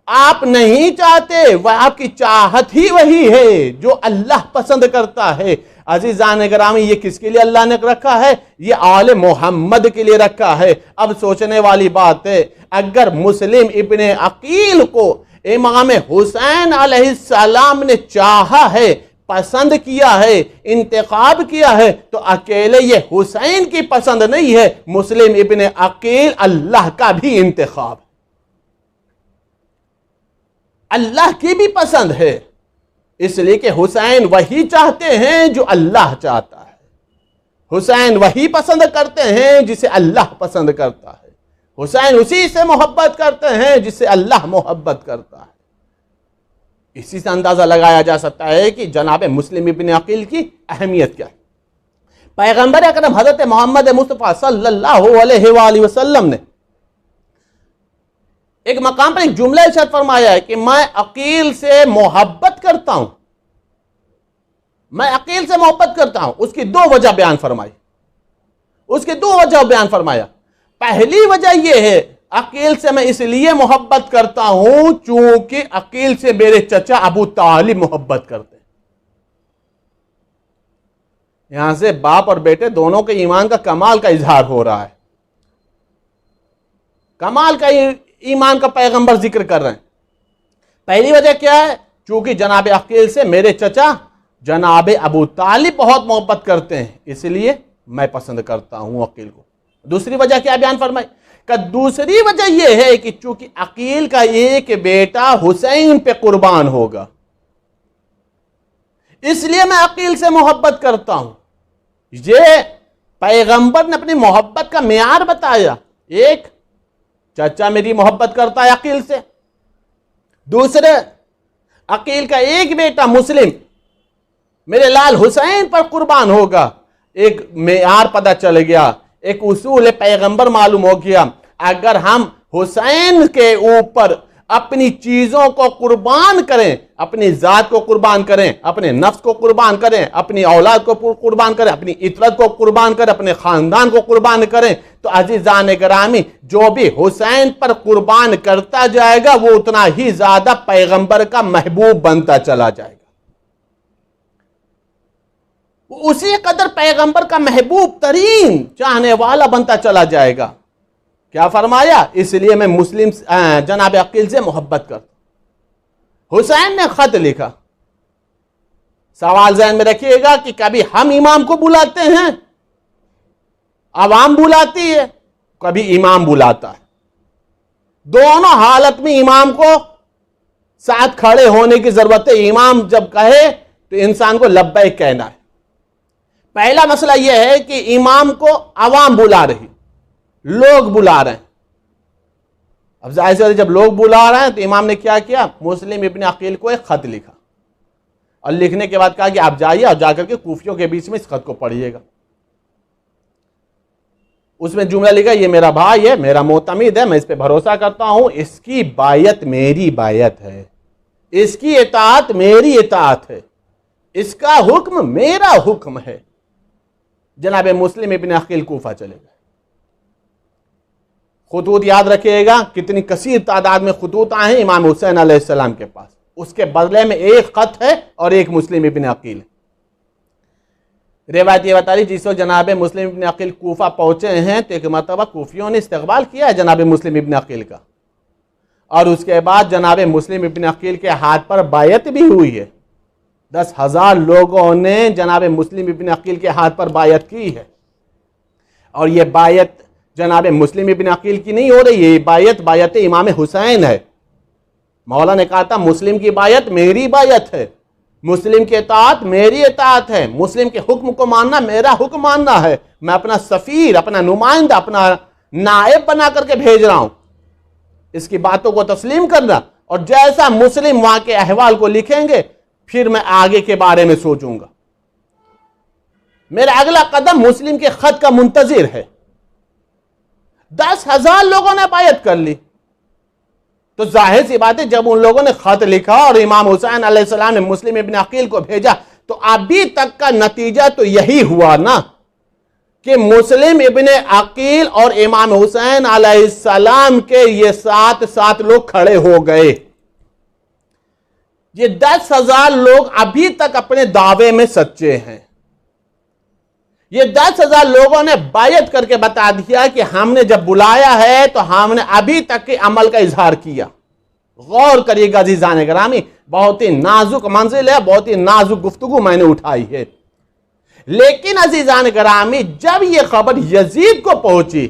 B: आप नहीं चाहते, वह आपकी चाहत ही वही है जो अल्लाह पसंद करता है। अजीजान गिरामी, ये किसके लिए अल्लाह ने रखा है? ये आले मोहम्मद के लिए रखा है। अब सोचने वाली बात है, अगर मुस्लिम इब्ने अकील को इमाम हुसैन अलैहिस्सलाम ने चाहा है, पसंद किया है, इंतखाब किया है, तो अकेले ये हुसैन की पसंद नहीं है, मुस्लिम इब्ने अकील अल्लाह का भी इंतखाब, अल्लाह की भी पसंद है। इसलिए कि हुसैन वही चाहते हैं जो अल्लाह चाहता है, हुसैन वही पसंद करते हैं जिसे अल्लाह पसंद करता है, हुसैन उसी से मोहब्बत करते हैं जिसे अल्लाह मोहब्बत करता है। इसी से अंदाजा लगाया जा सकता है कि जनाब मुस्लिम इब्न अकील की अहमियत क्या है। पैगंबर अकरम हजरत मोहम्मद मुस्तफ़ा सल्लल्लाहु अलैहि वसल्लम ने एक मकाम पर एक जुमला इरशाद फरमाया है कि मैं अकील से मोहब्बत करता हूं, मैं अकील से मोहब्बत करता हूं। उसकी दो वजह बयान फरमाई, उसकी दो वजह बयान फरमाया। पहली वजह यह है, अकील से मैं इसलिए मोहब्बत करता हूं चूंकि अकील से मेरे चचा अबू तालिब मोहब्बत करते हैं। यहां से बाप और बेटे दोनों के ईमान का कमाल का इजहार हो रहा है, कमाल का ईमान का पैगंबर जिक्र कर रहे हैं। पहली वजह क्या है? चूंकि जनाब अकील से मेरे चचा जनाब अबू तालिब बहुत मोहब्बत करते हैं, इसलिए मैं पसंद करता हूं अकील को। दूसरी वजह क्या बयान फरमाई? का दूसरी वजह यह है कि चूंकि अकील का एक बेटा हुसैन पे कुर्बान होगा, इसलिए मैं अकील से मोहब्बत करता हूं। ये पैगंबर ने अपनी मोहब्बत का मेयार बताया। एक, चाचा मेरी मोहब्बत करता है अकील से। दूसरे, अकील का एक बेटा मुस्लिम मेरे लाल हुसैन पर कुर्बान होगा। एक मेयार पता चल गया, एक उसूल पैगंबर मालूम हो गया। अगर हम हुसैन के ऊपर अपनी चीजों को कुर्बान करें, अपनी जात को कुर्बान करें, अपने नफ्स को कुर्बान करें, अपनी औलाद को कुर्बान करें, अपनी इतरत को कुर्बान करें, अपने खानदान को कुर्बान करें, तो अजीजान गिरामी, जो भी हुसैन पर कुर्बान करता जाएगा वो उतना ही ज्यादा पैगंबर का महबूब बनता चला जाएगा, उसी कदर पैगंबर का महबूब तरीन चाहने वाला बनता चला जाएगा। क्या फरमाया? इसलिए मैं मुस्लिम जनाब अकील से मोहब्बत करता। हुसैन ने खत लिखा। सवाल ज़हन में रखिएगा कि कभी हम इमाम को बुलाते हैं, अवाम बुलाती है, कभी इमाम बुलाता है। दोनों हालत में इमाम को साथ खड़े होने की जरूरत है। इमाम जब कहे तो इंसान को लब्बैक कहना है। पहला मसला यह है कि इमाम को अवाम बुला रही, लोग बुला रहे हैं। अब जाहिर से जब लोग बुला रहे हैं तो इमाम ने क्या किया? मुस्लिम इब्न अकील को एक खत लिखा और लिखने के बाद कहा कि आप जाइए और जाकर के कूफियों के बीच में इस खत को पढ़िएगा। उसमें जुमला लिखा, ये मेरा भाई है, मेरा मोतमिद है, मैं इस पे भरोसा करता हूं, इसकी बायत मेरी बायत है, इसकी इताअत मेरी इताअत है, इसका हुक्म मेरा हुक्म है। जनाब मुस्लिम इब्न अकील कूफा चले गए। खुतूत याद रखिएगा, कितनी कसीर तादाद में खुतूत आए हैं इमाम हुसैन अलैहिस्सलाम के पास। उसके बदले में एक खत है और एक मुस्लिम इब्न अकील है। रिवायत ये बता रही, जिस वक्त जनाब मुस्लिम इब्न अकील कूफा पहुंचे हैं तो एक मरतबा कूफियों ने इस्तकबाल किया है जनाब मुस्लिम इब्न अकील का, और उसके बाद जनाब मुस्लिम इब्न अकील के हाथ पर बायत भी हुई है। 10,000 लोगों ने जनाब मुस्लिम इब्न अकील के हाथ पर बायत की है। और यह बायत जनाब मुस्लिम इब्न अकील की नहीं हो रही है, बायत बायत इमाम हुसैन है। मौला ने कहा था, मुस्लिम की बायत मेरी बायत है, मुस्लिम की इताअत मेरी इताअत है, मुस्लिम के हुक्म को मानना मेरा हुक्म मानना है। मैं अपना सफीर, अपना नुमाइंदा, अपना नायब बना करके भेज रहा हूं, इसकी बातों को तस्लीम करना। और जैसा मुस्लिम वहां के अहवाल को लिखेंगे फिर मैं आगे के बारे में सोचूंगा। मेरा अगला कदम मुस्लिम के खत का मुंतजिर है। 10,000 लोगों ने बायत कर ली, तो जाहिर सी बात है जब उन लोगों ने खत लिखा और इमाम हुसैन अलैहिस्सलाम ने मुस्लिम इब्न अकील को भेजा, तो अभी तक का नतीजा तो यही हुआ ना कि मुस्लिम इब्न अकील और इमाम हुसैन अलैहिस्सलाम के ये 7 लोग खड़े हो गए। ये 10,000 लोग अभी तक अपने दावे में सच्चे हैं। ये 10,000 लोगों ने बायत करके बता दिया कि हमने जब बुलाया है तो हमने अभी तक के अमल का इजहार किया। गौर करिएगा अज़ीज़ान गिरामी, बहुत ही नाजुक मंजिल है, बहुत ही नाजुक गुफ्तगू मैंने उठाई है। लेकिन अज़ीज़ान गिरामी, जब यह खबर यजीद को पहुंची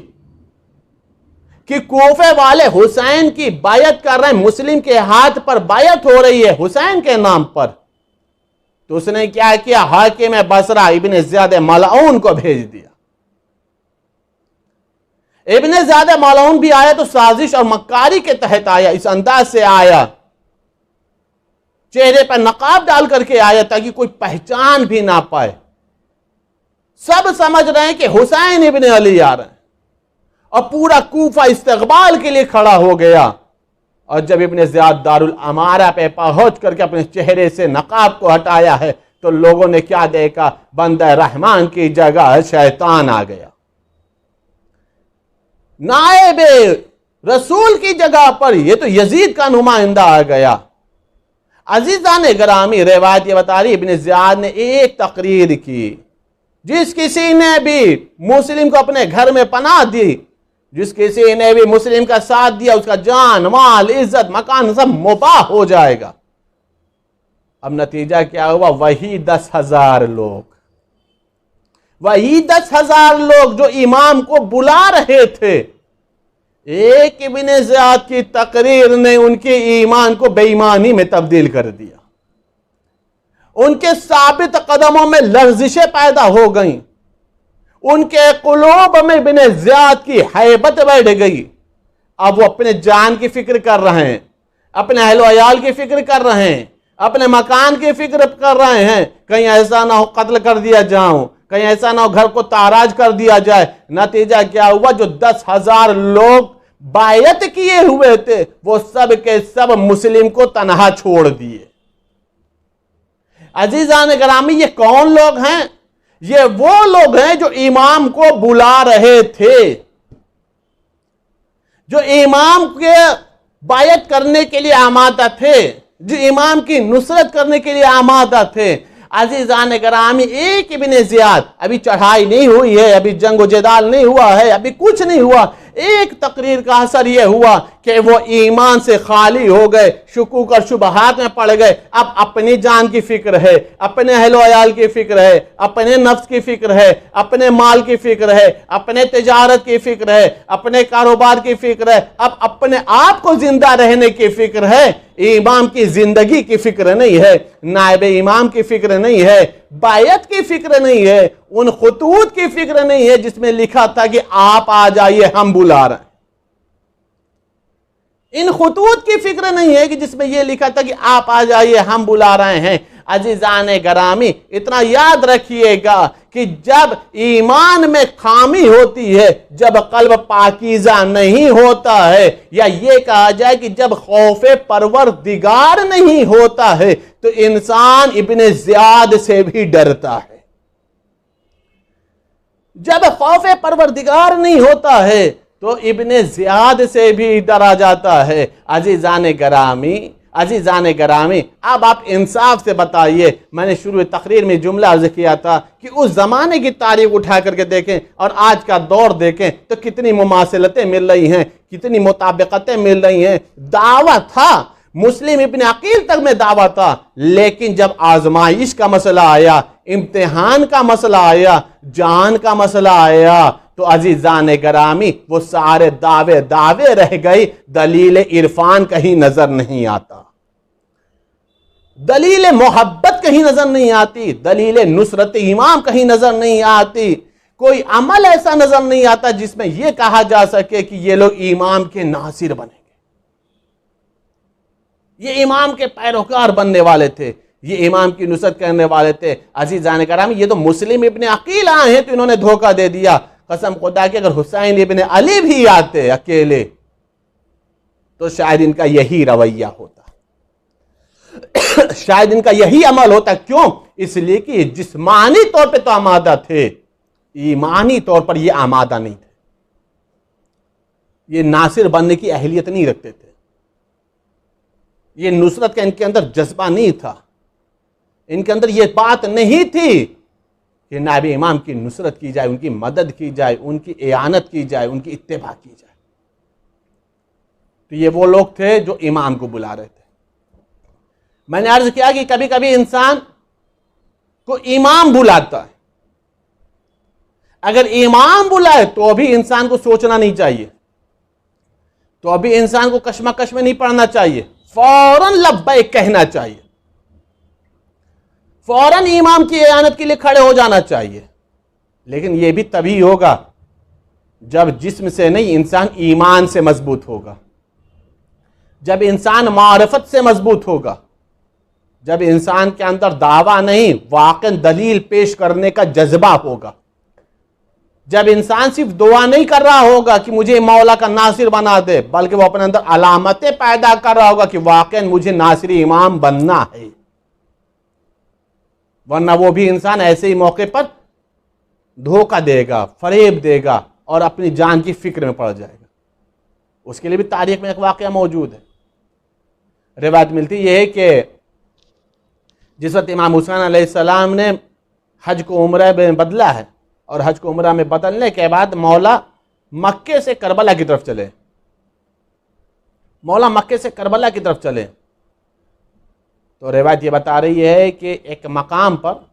B: कि कूफे वाले हुसैन की बायत कर रहे हैं, मुस्लिम के हाथ पर बायत हो रही है हुसैन के नाम पर, तो उसने क्या किया, हाकिम बसरा इब्ने ज़ियाद मलऊन को भेज दिया। इब्ने ज़ियाद मलऊन भी आया तो साजिश और मक्कारी के तहत आया, इस अंदाज से आया, चेहरे पर नकाब डाल करके आया ताकि कोई पहचान भी ना पाए। सब समझ रहे हैं कि हुसैन इब्ने अली आ रहे हैं, और पूरा कूफा इस्तकबाल के लिए खड़ा हो गया। और जब इब्ने ज़ियाद दारुल अमारा पे पहुंच करके अपने चेहरे से नकाब को हटाया है तो लोगों ने क्या देखा, बंदा रहमान की जगह शैतान आ गया। नायब रसूल की जगह पर ये तो यजीद का नुमाइंदा आ गया। अजीज़ान गिरामी, रिवायत ये बता रही, इब्ने ज़ियाद ने एक तकरीर की, जिस किसी ने भी मुस्लिम को अपने घर में पनाह दी, जिस किसी ने भी मुस्लिम का साथ दिया, उसका जान माल इज्जत मकान सब मुबाह हो जाएगा। अब नतीजा क्या हुआ, वही 10,000 लोग, वही 10,000 लोग जो इमाम को बुला रहे थे, एक इब्ने ज़ियाद की तकरीर ने उनके ईमान को बेईमानी में तब्दील कर दिया। उनके साबित कदमों में लर्जिशें पैदा हो गईं, उनके कुलूब में इब्ने ज़ियाद की हैबत बैठ गई। अब वो अपने जान की फिक्र कर रहे हैं, अपने अहलो अयाल की फिक्र कर रहे हैं, अपने मकान की फिक्र कर रहे हैं, कहीं ऐसा ना हो कत्ल कर दिया जाऊं, कहीं ऐसा ना हो घर को ताराज कर दिया जाए। नतीजा क्या हुआ, जो 10,000 लोग बायत किए हुए थे वो सब के सब मुस्लिम को तनहा छोड़ दिए। अजीज़ान गिरामी, ये कौन लोग हैं? ये वो लोग हैं जो इमाम को बुला रहे थे, जो इमाम के बायत करने के लिए आमादा थे, जो इमाम की नुसरत करने के लिए आमादा थे। अजीज़ान गिरामी, एक इब्ने ज़ियाद, अभी चढ़ाई नहीं हुई है, अभी जंग जदाल नहीं हुआ है, अभी कुछ नहीं हुआ, एक तकरीर का असर यह हुआ कि वो ईमान से खाली हो गए, शुकूक और शुबहात में पड़ गए। अब अपनी जान की फिक्र है, अपने अहलो अयाल की फिक्र है, अपने नफ्स की फिक्र है, अपने माल की फिक्र है, अपने तिजारत की फिक्र है, अपने कारोबार की फिक्र है, अब अपने आप को जिंदा रहने की फिक्र है। इमाम की जिंदगी की फिक्र नहीं है, नायब इमाम की फिक्र नहीं है, बायत की फिक्र नहीं है, उन खुतूत की फिक्र नहीं है जिसमें लिखा था कि आप आ जाइए हम बुला रहे हैं। इन खुतूत की फिक्र नहीं है कि जिसमें यह लिखा था कि आप आ जाइए हम बुला रहे हैं। अजीज़ान गिरामी, इतना याद रखिएगा कि जब ईमान में खामी होती है, जब कल्ब पाकीज़ा नहीं होता है, या ये कहा जाए कि जब खौफे परवरदिगार नहीं होता है, तो इंसान इब्ने ज़ियाद से भी डरता है। जब खौफे परवरदिगार नहीं होता है तो इब्ने ज़ियाद से भी डरा जाता है। अजीज़ान गिरामी, अब आप इंसाफ से बताइए, मैंने शुरू तकरीर में जुमला अर्ज किया था कि उस जमाने की तारीख उठा करके देखें और आज का दौर देखें तो कितनी मुमासिलतें मिल रही हैं, कितनी मुताबिकतें मिल रही हैं। दावा था, मुस्लिम इब्ने अकील तक में दावा था, लेकिन जब आजमाइश का मसला आया, इम्तिहान का मसला आया, जान का मसला आया, तो अजीज़ान गिरामी वो सारे दावे रह गई। दलील इरफान कहीं नजर नहीं आता, दलील मोहब्बत कहीं नजर नहीं आती, दलील नुसरत इमाम कहीं नजर नहीं आती, कोई अमल ऐसा नजर नहीं आता जिसमें यह कहा जा सके कि ये लोग इमाम के नासिर बनेंगे, ये इमाम के पैरोकार बनने वाले थे, ये इमाम की नुसरत करने वाले थे। अजीज़ान गिरामी, ये तो मुस्लिम इब्ने अकील आए हैं तो इन्होंने धोखा दे दिया। कसम खुदा की, अगर हुसैन इब्ने अली भी आते अकेले तो शायद इनका यही रवैया होता, शायद इनका यही अमल होता। क्यों? इसलिए कि जिस्मानी तौर पे तो आमादा थे, ईमानी तौर पर ये आमादा नहीं थे, ये नासिर बनने की अहलियत नहीं रखते थे। ये नुसरत का इनके अंदर जज्बा नहीं था, इनके अंदर ये बात नहीं थी कि नायब इमाम की नुसरत की जाए, उनकी मदद की जाए, उनकी इयानत की जाए, उनकी इत्तेबा की जाए। तो ये वो लोग थे जो इमाम को बुला रहे थे। मैंने अर्ज किया कि कभी कभी इंसान को इमाम बुलाता है, अगर इमाम बुलाए तो अभी इंसान को सोचना नहीं चाहिए, तो अभी इंसान को कश्मकश में नहीं पड़ना चाहिए, फौरन लब्बैक कहना चाहिए, फौरन इमाम की इयानत के लिए खड़े हो जाना चाहिए। लेकिन यह भी तभी होगा जब जिस्म से नहीं, इंसान ईमान से मजबूत होगा, जब इंसान मारिफत से मजबूत होगा, जब इंसान के अंदर दावा नहीं वाक़ई दलील पेश करने का जज्बा होगा, जब इंसान सिर्फ दुआ नहीं कर रहा होगा कि मुझे मौला का नासिर बना दे, बल्कि वो अपने अंदर अलामतें पैदा कर रहा होगा कि वाक़ई मुझे नासिरी इमाम बनना है। वरना वो भी इंसान ऐसे ही मौके पर धोखा देगा, फरेब देगा और अपनी जान की फिक्र में पड़ जाएगा। उसके लिए भी तारीख में एक वाक़या मौजूद है। रिवायत मिलती यह है कि जिस वक्त इमाम हुसैन अलैहिस्सलाम ने हज को उम्रा में बदला है और हज को उम्रा में बदलने के बाद मौला मक्के से करबला की तरफ चले, मौला मक्के से करबला की तरफ चले, तो रिवायत ये बता रही है कि एक मकाम पर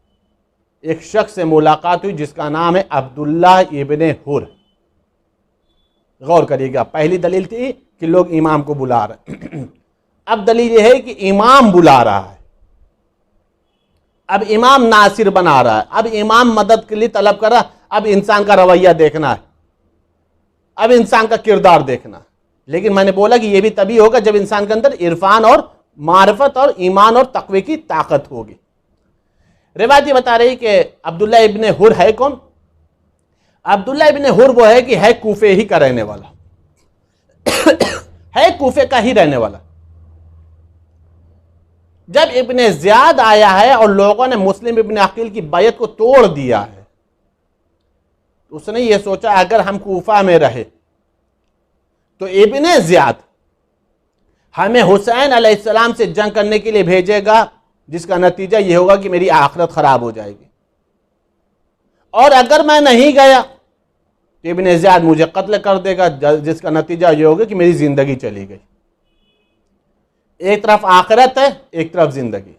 B: एक शख्स से मुलाकात हुई जिसका नाम है अब्दुल्ला इब्ने हुर। गौर करिएगा, पहली दलील थी कि लोग इमाम को बुला रहे, अब दलील यह है कि इमाम बुला रहा है, अब इमाम नासिर बना रहा है, अब इमाम मदद के लिए तलब कर रहा है। अब इंसान का रवैया देखना है, अब इंसान का किरदार देखना है। लेकिन मैंने बोला कि यह भी तभी होगा जब इंसान के अंदर इरफान और मारिफत और ईमान और तकवे की ताकत होगी। रिवायत ये बता रही कि अब्दुल्ला इब्ने हुर है कौन? अब्दुल्ला इब्ने हुर वो है कि है कूफे ही का रहने वाला है कूफे का ही रहने वाला। जब इब्ने ज़ियाद आया है और लोगों ने मुस्लिम इब्ने अकील की बैत को तोड़ दिया है, उसने ये सोचा अगर हम कूफा में रहे तो इब्ने ज़ियाद हमें हुसैन अलैहिस्सलाम से जंग करने के लिए भेजेगा, जिसका नतीजा ये होगा कि मेरी आखिरत खराब हो जाएगी, और अगर मैं नहीं गया तो इब्ने ज़ियाद मुझे कत्ल कर देगा, जिसका नतीजा ये होगा कि मेरी जिंदगी चली गई। एक तरफ आखिरत है, एक तरफ जिंदगी।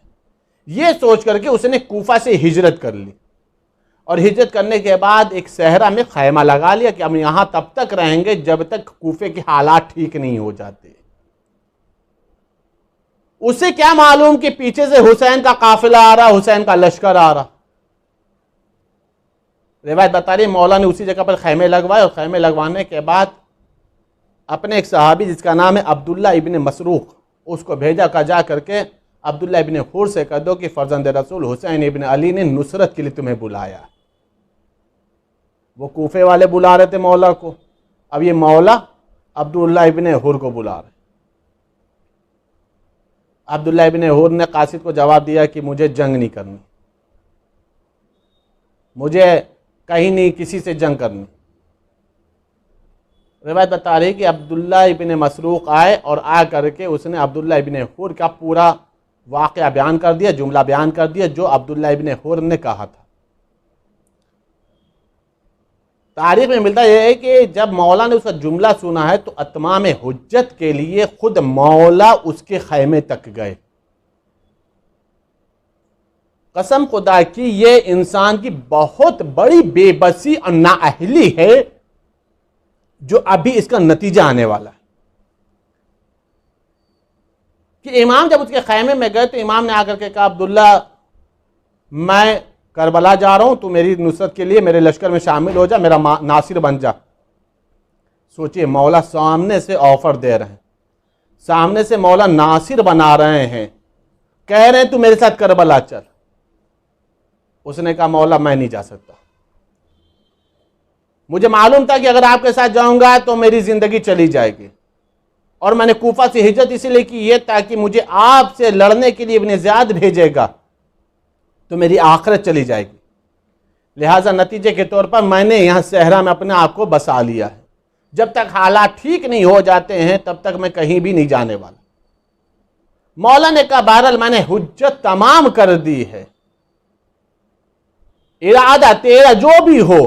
B: ये सोच करके उसने कूफा से हिजरत कर ली और हिजरत करने के बाद एक सहरा में खैमा लगा लिया कि हम यहां तब तक रहेंगे जब तक कूफे के हालात ठीक नहीं हो जाते। उसे क्या मालूम कि पीछे से हुसैन का काफिला आ रहा, हुसैन का लश्कर आ रहा। रिवायत बता रही मौला ने उसी जगह पर खैमे लगवाए और खैमे लगवाने के बाद अपने एक सहाबी जिसका नाम है अब्दुल्ला इब्ने मसरूक, उसको भेजा का जा करके अब्दुल्ला इब्ने हुर से कह दो कि फर्जंद रसूल हुसैन इब्ने अली ने नुसरत के लिए तुम्हें बुलाया। वो कूफे वाले बुला रहे थे मौला को, अब ये मौला अब्दुल्ला इब्ने हुर को बुला रहे। अब्दुल्ला इब्ने हुर ने कासिद को जवाब दिया कि मुझे जंग नहीं करनी, मुझे कहीं नहीं किसी से जंग करनी। रिवायत बता रही कि अब्दुल्ला इब्ने मसरूक आए और आ करके उसने अब्दुल्ला इब्ने हुर का पूरा वाक़या बयान कर दिया, जुमला बयान कर दिया जो अब्दुल्ला इब्ने हुर ने कहा था। तारीख में मिलता यह है कि जब मौला ने उसका जुमला सुना है तो अतमाम हुज्जत के लिए खुद मौला उसके खैमे तक गए। कसम खुदा की ये इंसान की बहुत बड़ी बेबसी और नाअहली है जो अभी इसका नतीजा आने वाला है। कि इमाम जब उसके खैमे में गए तो इमाम ने आकर के कहा अब्दुल्ला मैं करबला जा रहा हूं, तू मेरी नुसरत के लिए मेरे लश्कर में शामिल हो जा, मेरा नासिर बन जा। सोचिए मौला सामने से ऑफर दे रहे हैं, सामने से मौला नासिर बना रहे हैं, कह रहे हैं तू मेरे साथ करबला चल। उसने कहा मौला मैं नहीं जा सकता, मुझे मालूम था कि अगर आपके साथ जाऊंगा तो मेरी जिंदगी चली जाएगी, और मैंने कूफा से हिजरत इसीलिए की ये ताकि मुझे आपसे लड़ने के लिए इब्ने ज़ियाद भेजेगा तो मेरी आखिरत चली जाएगी। लिहाजा नतीजे के तौर पर मैंने यहां सहरा में अपने आप को बसा लिया है, जब तक हालात ठीक नहीं हो जाते हैं तब तक मैं कहीं भी नहीं जाने वाला। मौला ने कहा बहरहाल मैंने हुज्जत तमाम कर दी है, इरादा तेरा जो भी हो,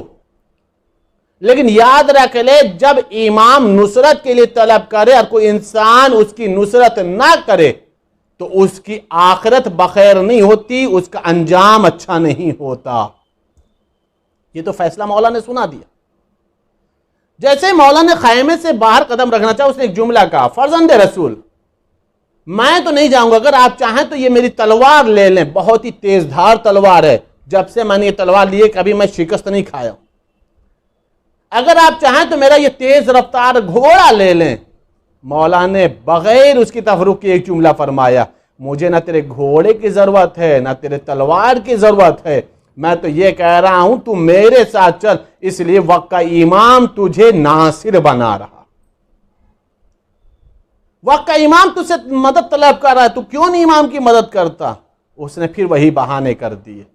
B: लेकिन याद रख ले जब इमाम नुसरत के लिए तलब करे और कोई इंसान उसकी नुसरत ना करे तो उसकी आखिरत बखैर नहीं होती, उसका अंजाम अच्छा नहीं होता। ये तो फैसला मौला ने सुना दिया। जैसे मौला ने खैमे से बाहर कदम रखना चाहा, उसने एक जुमला कहा, फर्जंद रसूल मैं तो नहीं जाऊंगा, अगर आप चाहें तो ये मेरी तलवार ले लें, बहुत ही तेजधार तलवार है, जब से मैंने ये तलवार ली है कभी मैं शिकस्त नहीं खाया। अगर आप चाहें तो मेरा ये तेज रफ्तार घोड़ा ले लें। मौला ने बगैर उसकी तफरुक के एक जुमला फरमाया, मुझे ना तेरे घोड़े की जरूरत है ना तेरे तलवार की जरूरत है, मैं तो ये कह रहा हूं तू मेरे साथ चल, इसलिए वक्त का इमाम तुझे नासिर बना रहा, वक्त का इमाम तुझसे मदद तलब कर रहा है, तू क्यों नहीं इमाम की मदद करता। उसने फिर वही बहाने कर दिए।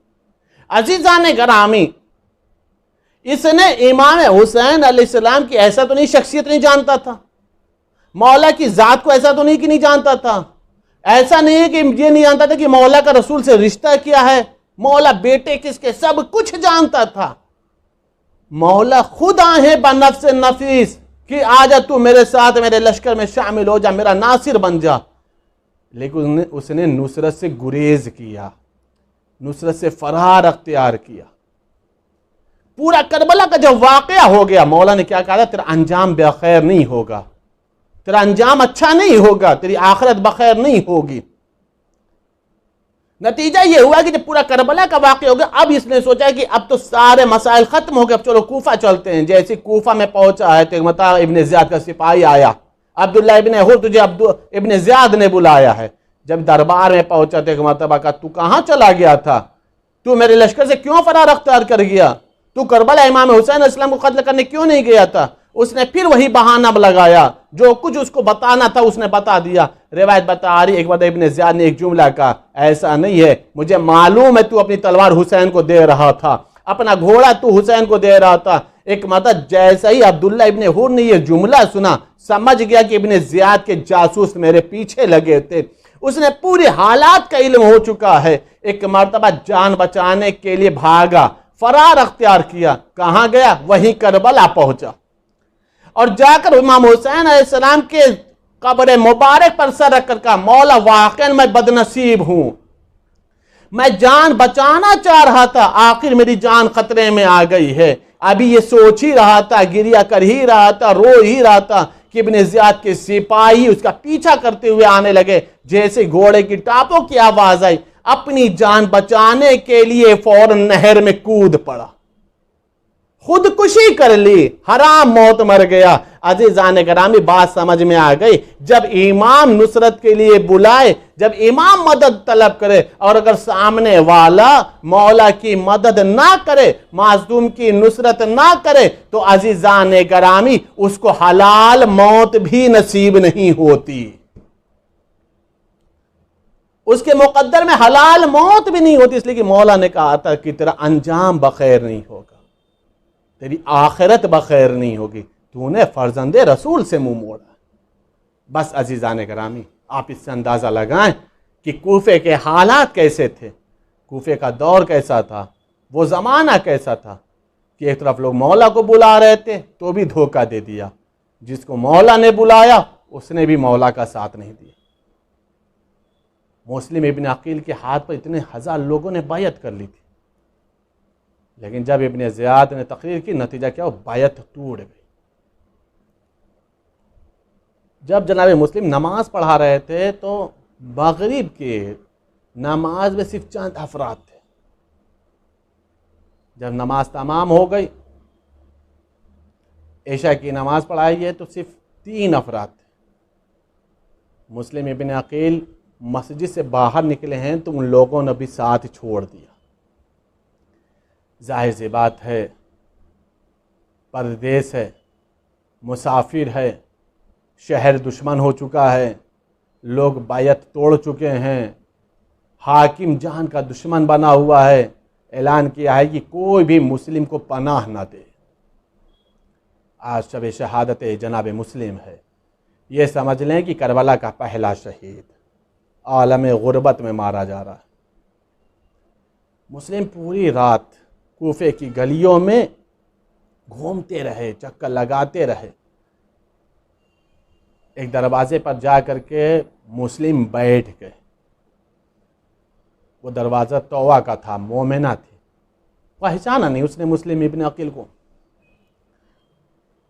B: अजीजान गिरामी, इसने इमाम हुसैन अलैहिस्सलाम की ऐसा तो नहीं शख्सियत नहीं जानता था, मौला की जात को ऐसा तो नहीं कि नहीं जानता था, ऐसा नहीं है कि ये नहीं जानता था कि मौला का रसूल से रिश्ता क्या है, मौला बेटे किसके, सब कुछ जानता था। मौला खुद आए बनफ्स नफीस कि आजा तू मेरे साथ मेरे लश्कर में शामिल हो जा, मेरा नासिर बन जा। लेकिन उसने नुसरत से गुरेज किया, नुसरत से फरार अख्तियार किया। पूरा करबला का जब वाकया हो गया, मौला ने क्या कहा, तेरा अंजाम बखैर नहीं होगा, तेरा अंजाम अच्छा नहीं होगा, तेरी आखिरत बखैर नहीं होगी। नतीजा ये हुआ कि जब पूरा करबला का वाकया हो गया, अब इसने सोचा कि अब तो सारे मसाइल खत्म हो गए, अब चलो कूफा चलते हैं। जैसे कूफा में पहुंचा है तो मता इब्ने ज़ियाद का सिपाही आया, अब्दुल्ला इब्ने हुर तुझे इब्ने ज़ियाद ने बुलाया है। जब दरबार में पहुंचा तो एक मरतबा का, तू कहां चला गया था, तू मेरे लश्कर से क्यों फरार अख्तियार कर गया, तू करबला इमाम हुसैन अस्सलाम को कत्ल करने क्यों नहीं गया था। उसने फिर वही बहाना लगाया, जो कुछ उसको बताना था उसने बता दिया। रिवायत बता रही, एक बार इब्ने ज़ियाद ने एक जुमला कहा, ऐसा नहीं है, मुझे मालूम है तू अपनी तलवार हुसैन को दे रहा था, अपना घोड़ा तू हुसैन को दे रहा था। एक मतलब जैसे ही अब्दुल्ला इब्ने हुर ने यह जुमला सुना, समझ गया कि इब्ने ज़ियाद के जासूस मेरे पीछे लगे थे। उसने पूरे हालात का इल्म हो चुका है। एक मरतबा जान बचाने के लिए भागा, फरार अख्तियार किया। कहां गया, वहीं करबला पहुंचा और जाकर इमाम हुसैन अलैहिस्सलाम के कब्र मुबारक पर सर रखकर कहा, मौला वाकई मैं बदनसीब हूं, मैं जान बचाना चाह रहा था, आखिर मेरी जान खतरे में आ गई है। अभी ये सोच ही रहा था, गिरिया कर ही रहा था, रो ही रहा था कि इब्ने ज़ियाद के सिपाही उसका पीछा करते हुए आने लगे। जैसे घोड़े की टापों की आवाज आई, अपनी जान बचाने के लिए फौरन नहर में कूद पड़ा, खुदकुशी कर ली, हराम मौत मर गया। अज़ीज़ान गिरामी, बात समझ में आ गई। जब इमाम नुसरत के लिए बुलाए, जब इमाम मदद तलब करे और अगर सामने वाला मौला की मदद ना करे, मासूम की नुसरत ना करे, तो अज़ीज़ान गिरामी उसको हलाल मौत भी नसीब नहीं होती, उसके मुकद्दर में हलाल मौत भी नहीं होती। इसलिए कि मौला ने कहा था कि तेरा अंजाम बखैर नहीं होगा, तेरी आखिरत बखैर नहीं होगी, तूने फर्जंदे रसूल से मुंह मोड़ा। बस अजीजान गिरामी, आप इससे अंदाजा लगाएं कि कूफे के हालात कैसे थे, कूफे का दौर कैसा था, वो जमाना कैसा था कि एक तरफ लोग मौला को बुला रहे थे तो भी धोखा दे दिया, जिसको मौला ने बुलाया उसने भी मौला का साथ नहीं दिया। मुस्लिम इब्ने अकील के हाथ पर इतने हजार लोगों ने बायत कर ली थी, लेकिन जब इब्ने ज़ियाद ने तकरीर की, नतीजा क्या हो, बायत टूट गई। जब जनाब मुस्लिम नमाज पढ़ा रहे थे तो मगरिब के नमाज में सिर्फ चंद अफराद थे। जब नमाज तमाम हो गई, इशा की नमाज पढ़ाई है तो सिर्फ 3 अफराद थे। मुस्लिम इब्ने अकील मस्जिद से बाहर निकले हैं तो उन लोगों ने भी साथ छोड़ दिया। जाहिर सी बात है, परदेश है, मुसाफिर है, शहर दुश्मन हो चुका है, लोग बायत तोड़ चुके हैं, हाकिम जान का दुश्मन बना हुआ है। ऐलान किया है कि कोई भी मुस्लिम को पनाह ना दे। आज शब शहादत जनाब मुस्लिम है, ये समझ लें कि करबला का पहला शहीद आलम गुरबत में मारा जा रहा है। मुस्लिम पूरी रात कूफे की गलियों में घूमते रहे, चक्कर लगाते रहे। एक दरवाजे पर जा करके मुस्लिम बैठ गए। वो दरवाज़ा तौवा का था, मोमिना थी, पहचाना नहीं उसने मुस्लिम इब्न अकील को।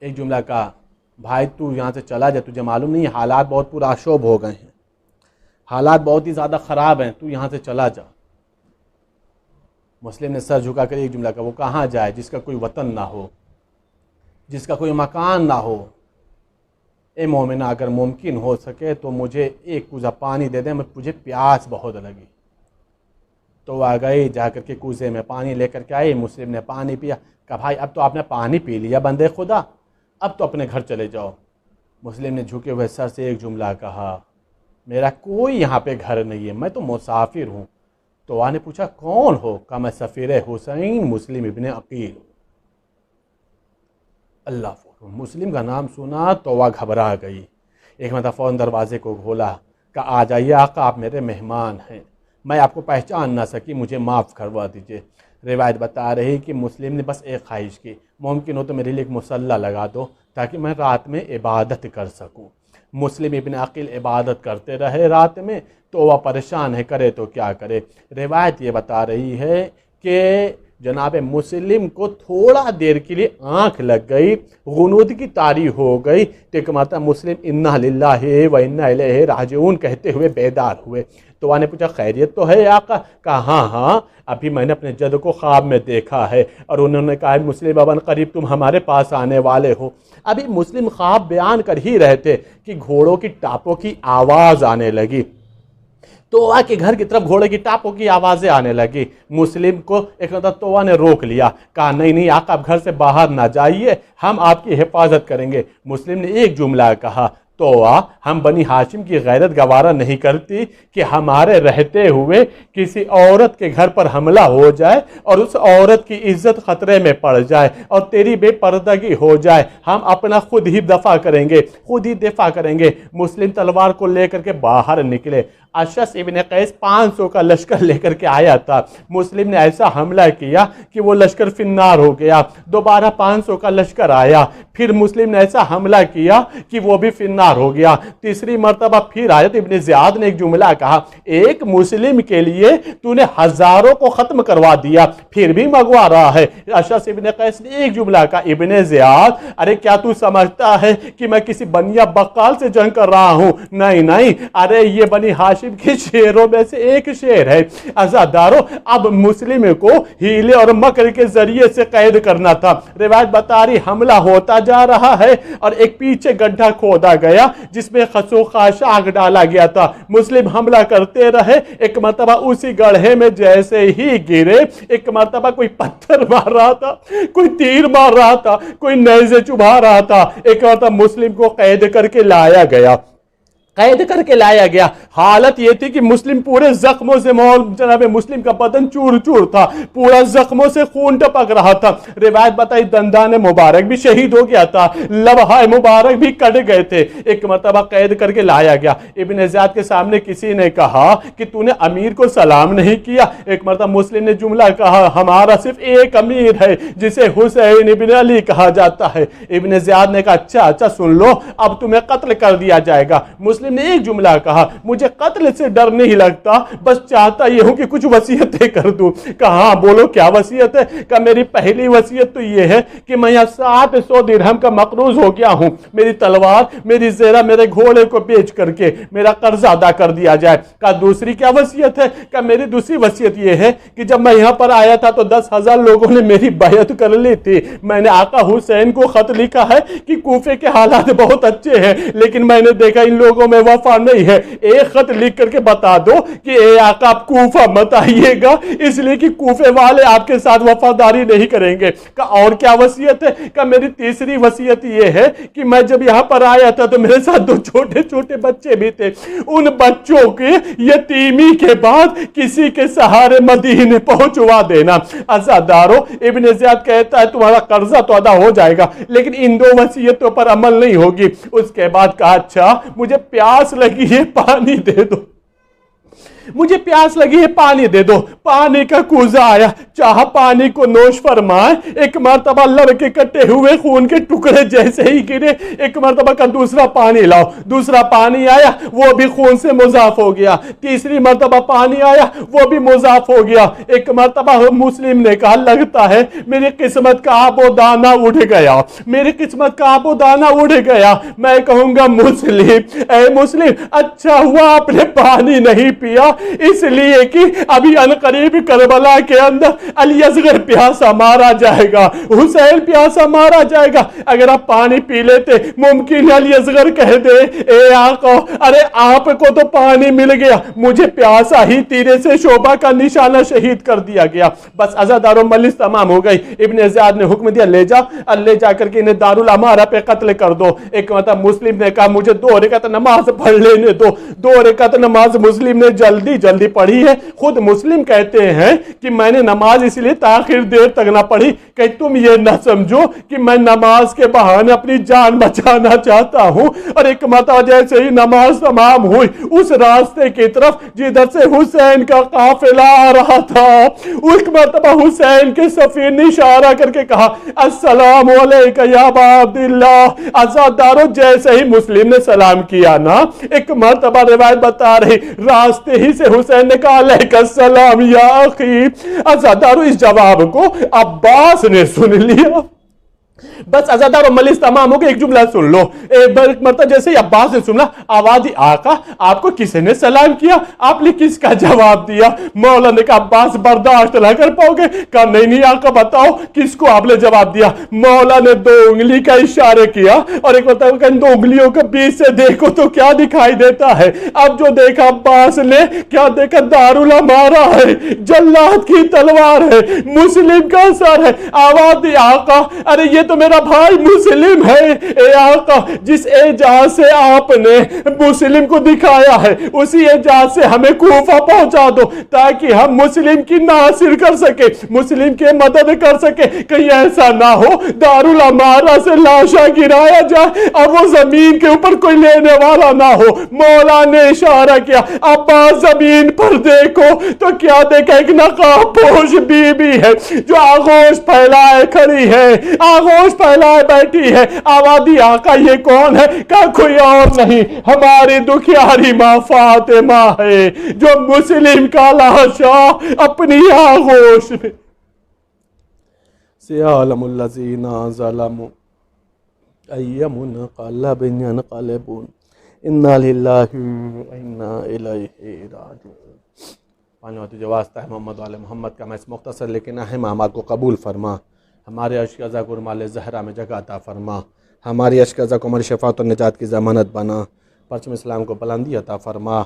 B: एक जुमला कहा, भाई तू यहाँ से चला जा, तुझे मालूम नहीं हालात बहुत पुराशोभ हो गए हैं, हालात बहुत ही ज़्यादा ख़राब हैं, तू यहाँ से चला जा। मुस्लिम ने सर झुका कर एक जुमला कहा, वो कहाँ जाए जिसका कोई वतन ना हो, जिसका कोई मकान ना हो। ए मोमिना, अगर मुमकिन हो सके तो मुझे एक कूज़ा पानी दे दे, मुझे प्यास बहुत लगी। तो आ गई, जाकर के कूज़े में पानी लेकर के आई। मुस्लिम ने पानी पिया। कहा भाई अब तो आपने पानी पी लिया बंदे खुदा, अब तो अपने घर चले जाओ। मुस्लिम ने झुके हुए सर से एक जुमला कहा, मेरा कोई यहाँ पे घर नहीं है, मैं तो मुसाफिर हूँ। तो वहाँ ने पूछा कौन हो? कहा मैं सफ़ीर हुसैन मुस्लिम इब्न अकील। अल्लाह, मुस्लिम का नाम सुना तो वह घबरा गई। एक मतलब फ़ौरन दरवाजे को खोला, कहा आ जाइए आका, आप मेरे मेहमान हैं, मैं आपको पहचान ना सकी, मुझे माफ़ करवा दीजिए। रिवायत बता रही कि मुस्लिम ने बस एक ख्वाहिश की, मुमकिन हो तो मेरे लिए एक मुसल्ला लगा दो ताकि मैं रात में इबादत कर सकूं। मुस्लिम इब्न अकील इबादत करते रहे रात में, तो वह परेशान है, करे तो क्या करे। रिवायत ये बता रही है कि जनाब मुस्लिम को थोड़ा देर के लिए आँख लग गई, गुनूद की तारी हो गई। तो मतलब मुस्लिम इन्ना लिल्लाहि व इन्ना इलैहि राजिऊन कहते हुए बेदार हुए। तो वहाँ ने पूछा खैरियत तो है आका? कहा हाँ हाँ, अभी मैंने अपने जद को ख्वाब में देखा है और उन्होंने कहा मुस्लिम अबन करीब तुम हमारे पास आने वाले हो। अभी मुस्लिम ख्वाब बयान कर ही रहे थे कि घोड़ों की टापों की आवाज़ आने लगी। तोवा के घर की तरफ घोड़े की टापों की आवाज़ें आने लगी। मुस्लिम को एक मतलब तोवा ने रोक लिया, कहा नहीं नहीं आका, आप घर से बाहर ना जाइए, हम आपकी हिफाजत करेंगे। मुस्लिम ने एक जुमला कहा, तोवा हम बनी हाशिम की गैरत गवारा नहीं करती कि हमारे रहते हुए किसी औरत के घर पर हमला हो जाए और उस औरत की इज्जत खतरे में पड़ जाए और तेरी बेपर्दगी हो जाए। हम अपना खुद ही दफा करेंगे, खुद ही दिफा करेंगे। मुस्लिम तलवार को लेकर के बाहर निकले। अशस इब्न कैस 500 का लश्कर लेकर के आया था। मुस्लिम ने ऐसा हमला किया कि वो लश्कर फिन्नार हो गया। दोबारा 500 का लश्कर आया, फिर मुस्लिम ने ऐसा हमला किया कि वो भी फिन्नार हो गया। तीसरी मर्तबा फिर आयत इब्न ज़ियाद ने एक जुमला कहा, एक मुस्लिम के लिए तूने हजारों को खत्म करवा दिया, फिर भी मंगवा रहा है। अशस इब्न कैस ने एक जुमला कहा, इब्न ज़ियाद अरे क्या तू समझता है कि मैं किसी बनिया बक्काल से जंग कर रहा हूं? नहीं नहीं, अरे ये बनी हाशिम के शेरों में से एक शेर है। अज़ादारों, अब मुस्लिम को हीले और मकर के जरिए से कैद करना था। रिवायत बता रही हमला होता जा रहा है और एक पीछे गड्ढा खोदा गया जिसमें खसोखाश आग डाला गया था। मुस्लिम हमला करते रहे। एक मर्तबा उसी गड्ढे में जैसे ही गिरे, एक मर्तबा कोई पत्थर मार रहा था, कोई तीर मार रहा था, कोई नेज़े चुभा रहा था। एक मर्तबा मुस्लिम को कैद करके लाया गया, कैद करके लाया गया। हालत यह थी कि मुस्लिम पूरे जख्मों से, जनाब मुस्लिम का बदन चूर चूर था, पूरा जख्मों से खून टपक रहा था। रिवायत बताई दंदान मुबारक भी शहीद हो गया था, लबहाए मुबारक भी कट गए थे। एक मर्तबा कैद करके लाया गया। इब्न ज़ियाद के सामने किसी ने कहा कि तूने अमीर को सलाम नहीं किया। एक मर्तबा मुस्लिम ने जुमला कहा, हमारा सिर्फ एक अमीर है जिसे हुसैन इब्न अली कहा जाता है। इब्न ज़ियाद ने कहा अच्छा अच्छा सुन लो, अब तुम्हें कत्ल कर दिया जाएगा। मुस्लिम ने एक जुमला कहा, मुझे कत्ल से डर नहीं लगता, बस चाहता यह हूं कि कुछ वसीयतें कर दूं। कहा बोलो क्या वसीयत है? कहा मेरी पहली वसीयत तो यह है कि मैं यहाँ 700 दिरहम का मकरूज हो गया हूं, मेरी तलवार, मेरी ज़ेरा, मेरे घोड़े को बेच करके मेरा कर्जा अदा कर दिया जाए। कहा दूसरी क्या वसीयत है? कहा मेरी दूसरी वसीयत यह है कि जब मैं यहाँ पर आया था तो 10,000 लोगों ने मेरी बैयत कर ली थी। मैंने आका हुसैन को खत लिखा है कि कूफे के हालात बहुत अच्छे हैं, लेकिन मैंने देखा इन लोगों में वफा नहीं है। एक खत लिख करके बता दो कि ए आका आप कूफा मत आइएगा, इसलिए कि कूफे वाले आपके साथ वफादारी नहीं करेंगे। का और क्या वसीयत है? का मेरी तीसरी वसीयत यह है कि मैं जब यहां पर आया था तो मेरे साथ 2 छोटे छोटे बच्चे भी थे, उन बच्चों के यतीमी के बाद किसी के सहारे मदीने पहुंचवा देना। अज़ादारों, इब्न ज़ियाद कहता है तुम्हारा कर्जा तो अदा हो जाएगा, लेकिन इन 2 वसीयतों पर अमल नहीं होगी। उसके बाद कहा अच्छा मुझे प्यास लगी है, पानी दे दो। मुझे प्यास लगी है, पानी दे दो। पानी का कूजा आया, चाह पानी को नोश फरमाए। एक मर्तबा लड़के कटे हुए खून के टुकड़े जैसे ही गिरे, एक मर्तबा का दूसरा पानी लाओ, दूसरा पानी आया, वो भी खून से मुजाफ हो गया। तीसरी मर्तबा पानी आया, वो भी मुजाफ हो गया। एक मर्तबा मुस्लिम ने कहा, लगता है मेरी किस्मत का आबो दाना उठ गया, मेरी किस्मत का आबो दाना उठ गया। मैं कहूंगा मुस्लिम, ए मुस्लिम, अच्छा हुआ आपने पानी नहीं पिया, इसलिए कि अभी अनकरीब करबला के अंदर अली असगर प्यासा मारा जाएगा, हुसैन प्यासा मारा जाएगा। अगर आप पानी पी लेते, मुमकिन अली असगर कह दे, ए आका, अरे आपको तो पानी मिल गया, मुझे प्यासा ही तीरे से शोभा का निशाना शहीद कर दिया गया। बस अज़ादारों मलिस तमाम हो गई। इब्ने ज़ियाद ने हुक्म दिया, ले जा, ले जाकर के इन्हें दारुल अमारा पे कत्ल कर दो। एक मतलब मुस्लिम ने कहा, मुझे 2 रकात नमाज पढ़ लेने दो। 2 रकात नमाज मुस्लिम ने जल्दी जल्दी पढ़ी है। खुद मुस्लिम कहते हैं कि मैंने नमाज इसलिए ताखिर देर तक ना पढ़ी कि तुम ये ना समझो कि मैं नमाज के बहाने अपनी जान बचाना चाहता हूं। और एक मतलब जैसे ही नमाज तमाम हुई, उस रास्ते की तरफ जिधर से हुसैन का काफिला आ रहा था, उस मर्तबा हुसैन के सफीर ने इशारा करके कहा, अस्सलाम अलैका या अबा अब्दुल्लाह। आजादारों, जैसे ही मुस्लिम ने सलाम किया ना, एक मर्तबा रिवायत बता रही, रास्ते ही से हुसैन ने कहा, अलैकुस्सलाम या अखी। आजादारों, इस जवाब को अब्बास ने सुन लिया। बस अज़ादार और मलिस तमाम हो गए। एक जुमला सुन लो, एक मतलब जैसे ही अब्बास ने सुना, आवाज, आका आपको किसी ने सलाम किया, आपने किसका जवाब दिया? मौला ने कहा, अब्बास बर्दाश्त ना कर पाओगे? कहा, नहीं नहीं आका, बताओ किसको आपने जवाब दिया? मौला ने 2 उंगली का इशारे किया और एक मतलब 2 उंगलियों के बीच से देखो तो क्या दिखाई देता है। अब जो देखा अब्बास ने, क्या देखा? दारुल अमारा है, जल्लाद की तलवार है, मुस्लिम का सर है। आवाज दी, आका अरे ये तो मेरा भाई मुस्लिम है। ए आका, जिस एजाज से आपने मुस्लिम को दिखाया है, उसी एजाज से हमें कूफा पहुंचा दो, ताकि हम मुस्लिम की नासिर कर सके, मुस्लिम की मदद कर सके। कहीं ऐसा ना हो दारुल अमारा से लाशा गिराया जाए और वो जमीन के ऊपर कोई लेने वाला ना हो। मौला ने इशारा किया, अब्बास जमीन पर देखो तो क्या देखा? एक नकाबपोश बीबी है जो आगोश फैलाए खड़ी है, आगोश फैलाए बैठी है। आवादी, आका ये कौन है? का कोई और नहीं, हमारी दुखियारी माँ फातिमा है, जो मुस्लिम का लाशा अपनी आगोश में। सियालमुल्लज़ीना ज़लमू अय्यमुन क़लबिन यनक़लिबून इन्ना लिल्लाहि व इन्ना इलैहि राजिऊन। पानी तुझे वास्ता है मोहम्मद वाले मोहम्मद का, मैं इस मुख्तसर लेकिन अहम अमाल को कबूल फरमा। हमारे अश्क अज़ा को रुमाल ज़हरा में जगह अता फरमा। हमारी अश्क अज़ा को हमारी शफ़ाअत और निजात की ज़मानत बना। परचम इस्लाम को बुलंदी अता फरमा।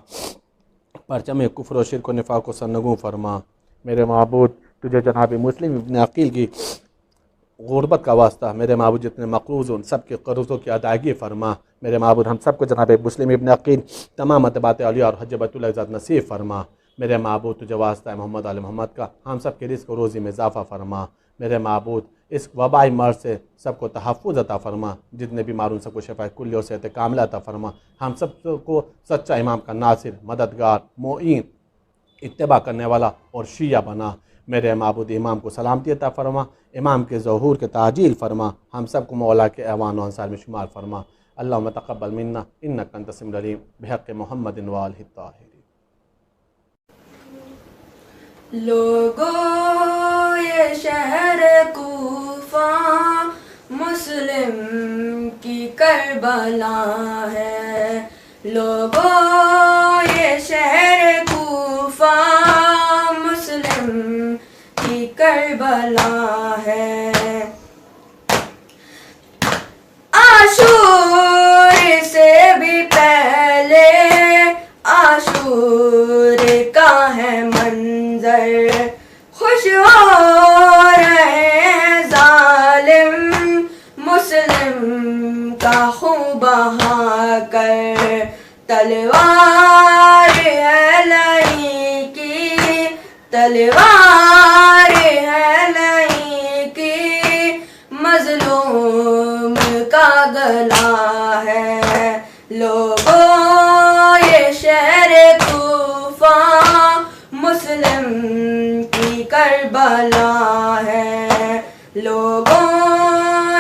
B: परचम कुफ्र और शिर्क व निफाक़ को सरनगू फरमा। मेरे माबूद, तुझे जनाब मुस्लिम इब्न अक़ील की गुरबत का वास्ता, मेरे माबूद जितने मक़रूज़ उन सब के कर्ज़ों की अदायगी फरमा। मेरे माबूद, हम सबको जनाब मुस्लिम इब्न अक़ील तमाम अतबात औलिया और हज बैतुल्लाह इज़्ज़त नसीब फरमा। मेरे माबूद, तुझे वास्ता है मोहम्मद आले मोहम्मद का, हम सब के रिज़्क़ और रोज़ी में इज़ाफ़ा फरमा। मेरे माबूद, इस वबाई मर्ज़ से सबको तहफ़्फ़ुज़ अता फरमा। जितने बीमार उन सबको शफ़ा कुल्ली और सेहत कामिला अता फरमा। हम सबको सच्चा इमाम का नासिर, मददगार, मोईन, इत्तिबा करने वाला और शिया बना। मेरे माबूद, इमाम को सलामती अता फरमा, इमाम के ज़हूर के ताजील फरमा। हम सबको मौला के ऐवान और अंसार में शुमार फरमा। अल्लाहुम्मा तक़ब्बल मिन्ना इन्नका अंतस समीउल अलीम बिहक़्क़ि मुहम्मदिन व आलिहि ताहिरीन।
C: लोगों ये शहर कूफा मुस्लिम की करबला है। लोगों ये शहर कूफा मुस्लिम की करबला है। आशूर से भी पहले आशूर का है मंजर, खुश हो रहे जालिम मुस्लिम का खून बहा कर। तलवार है लई की, तलवार है लई की, मजलूम का गला है। लोगों ये शहर कूफा करबला है। लोगों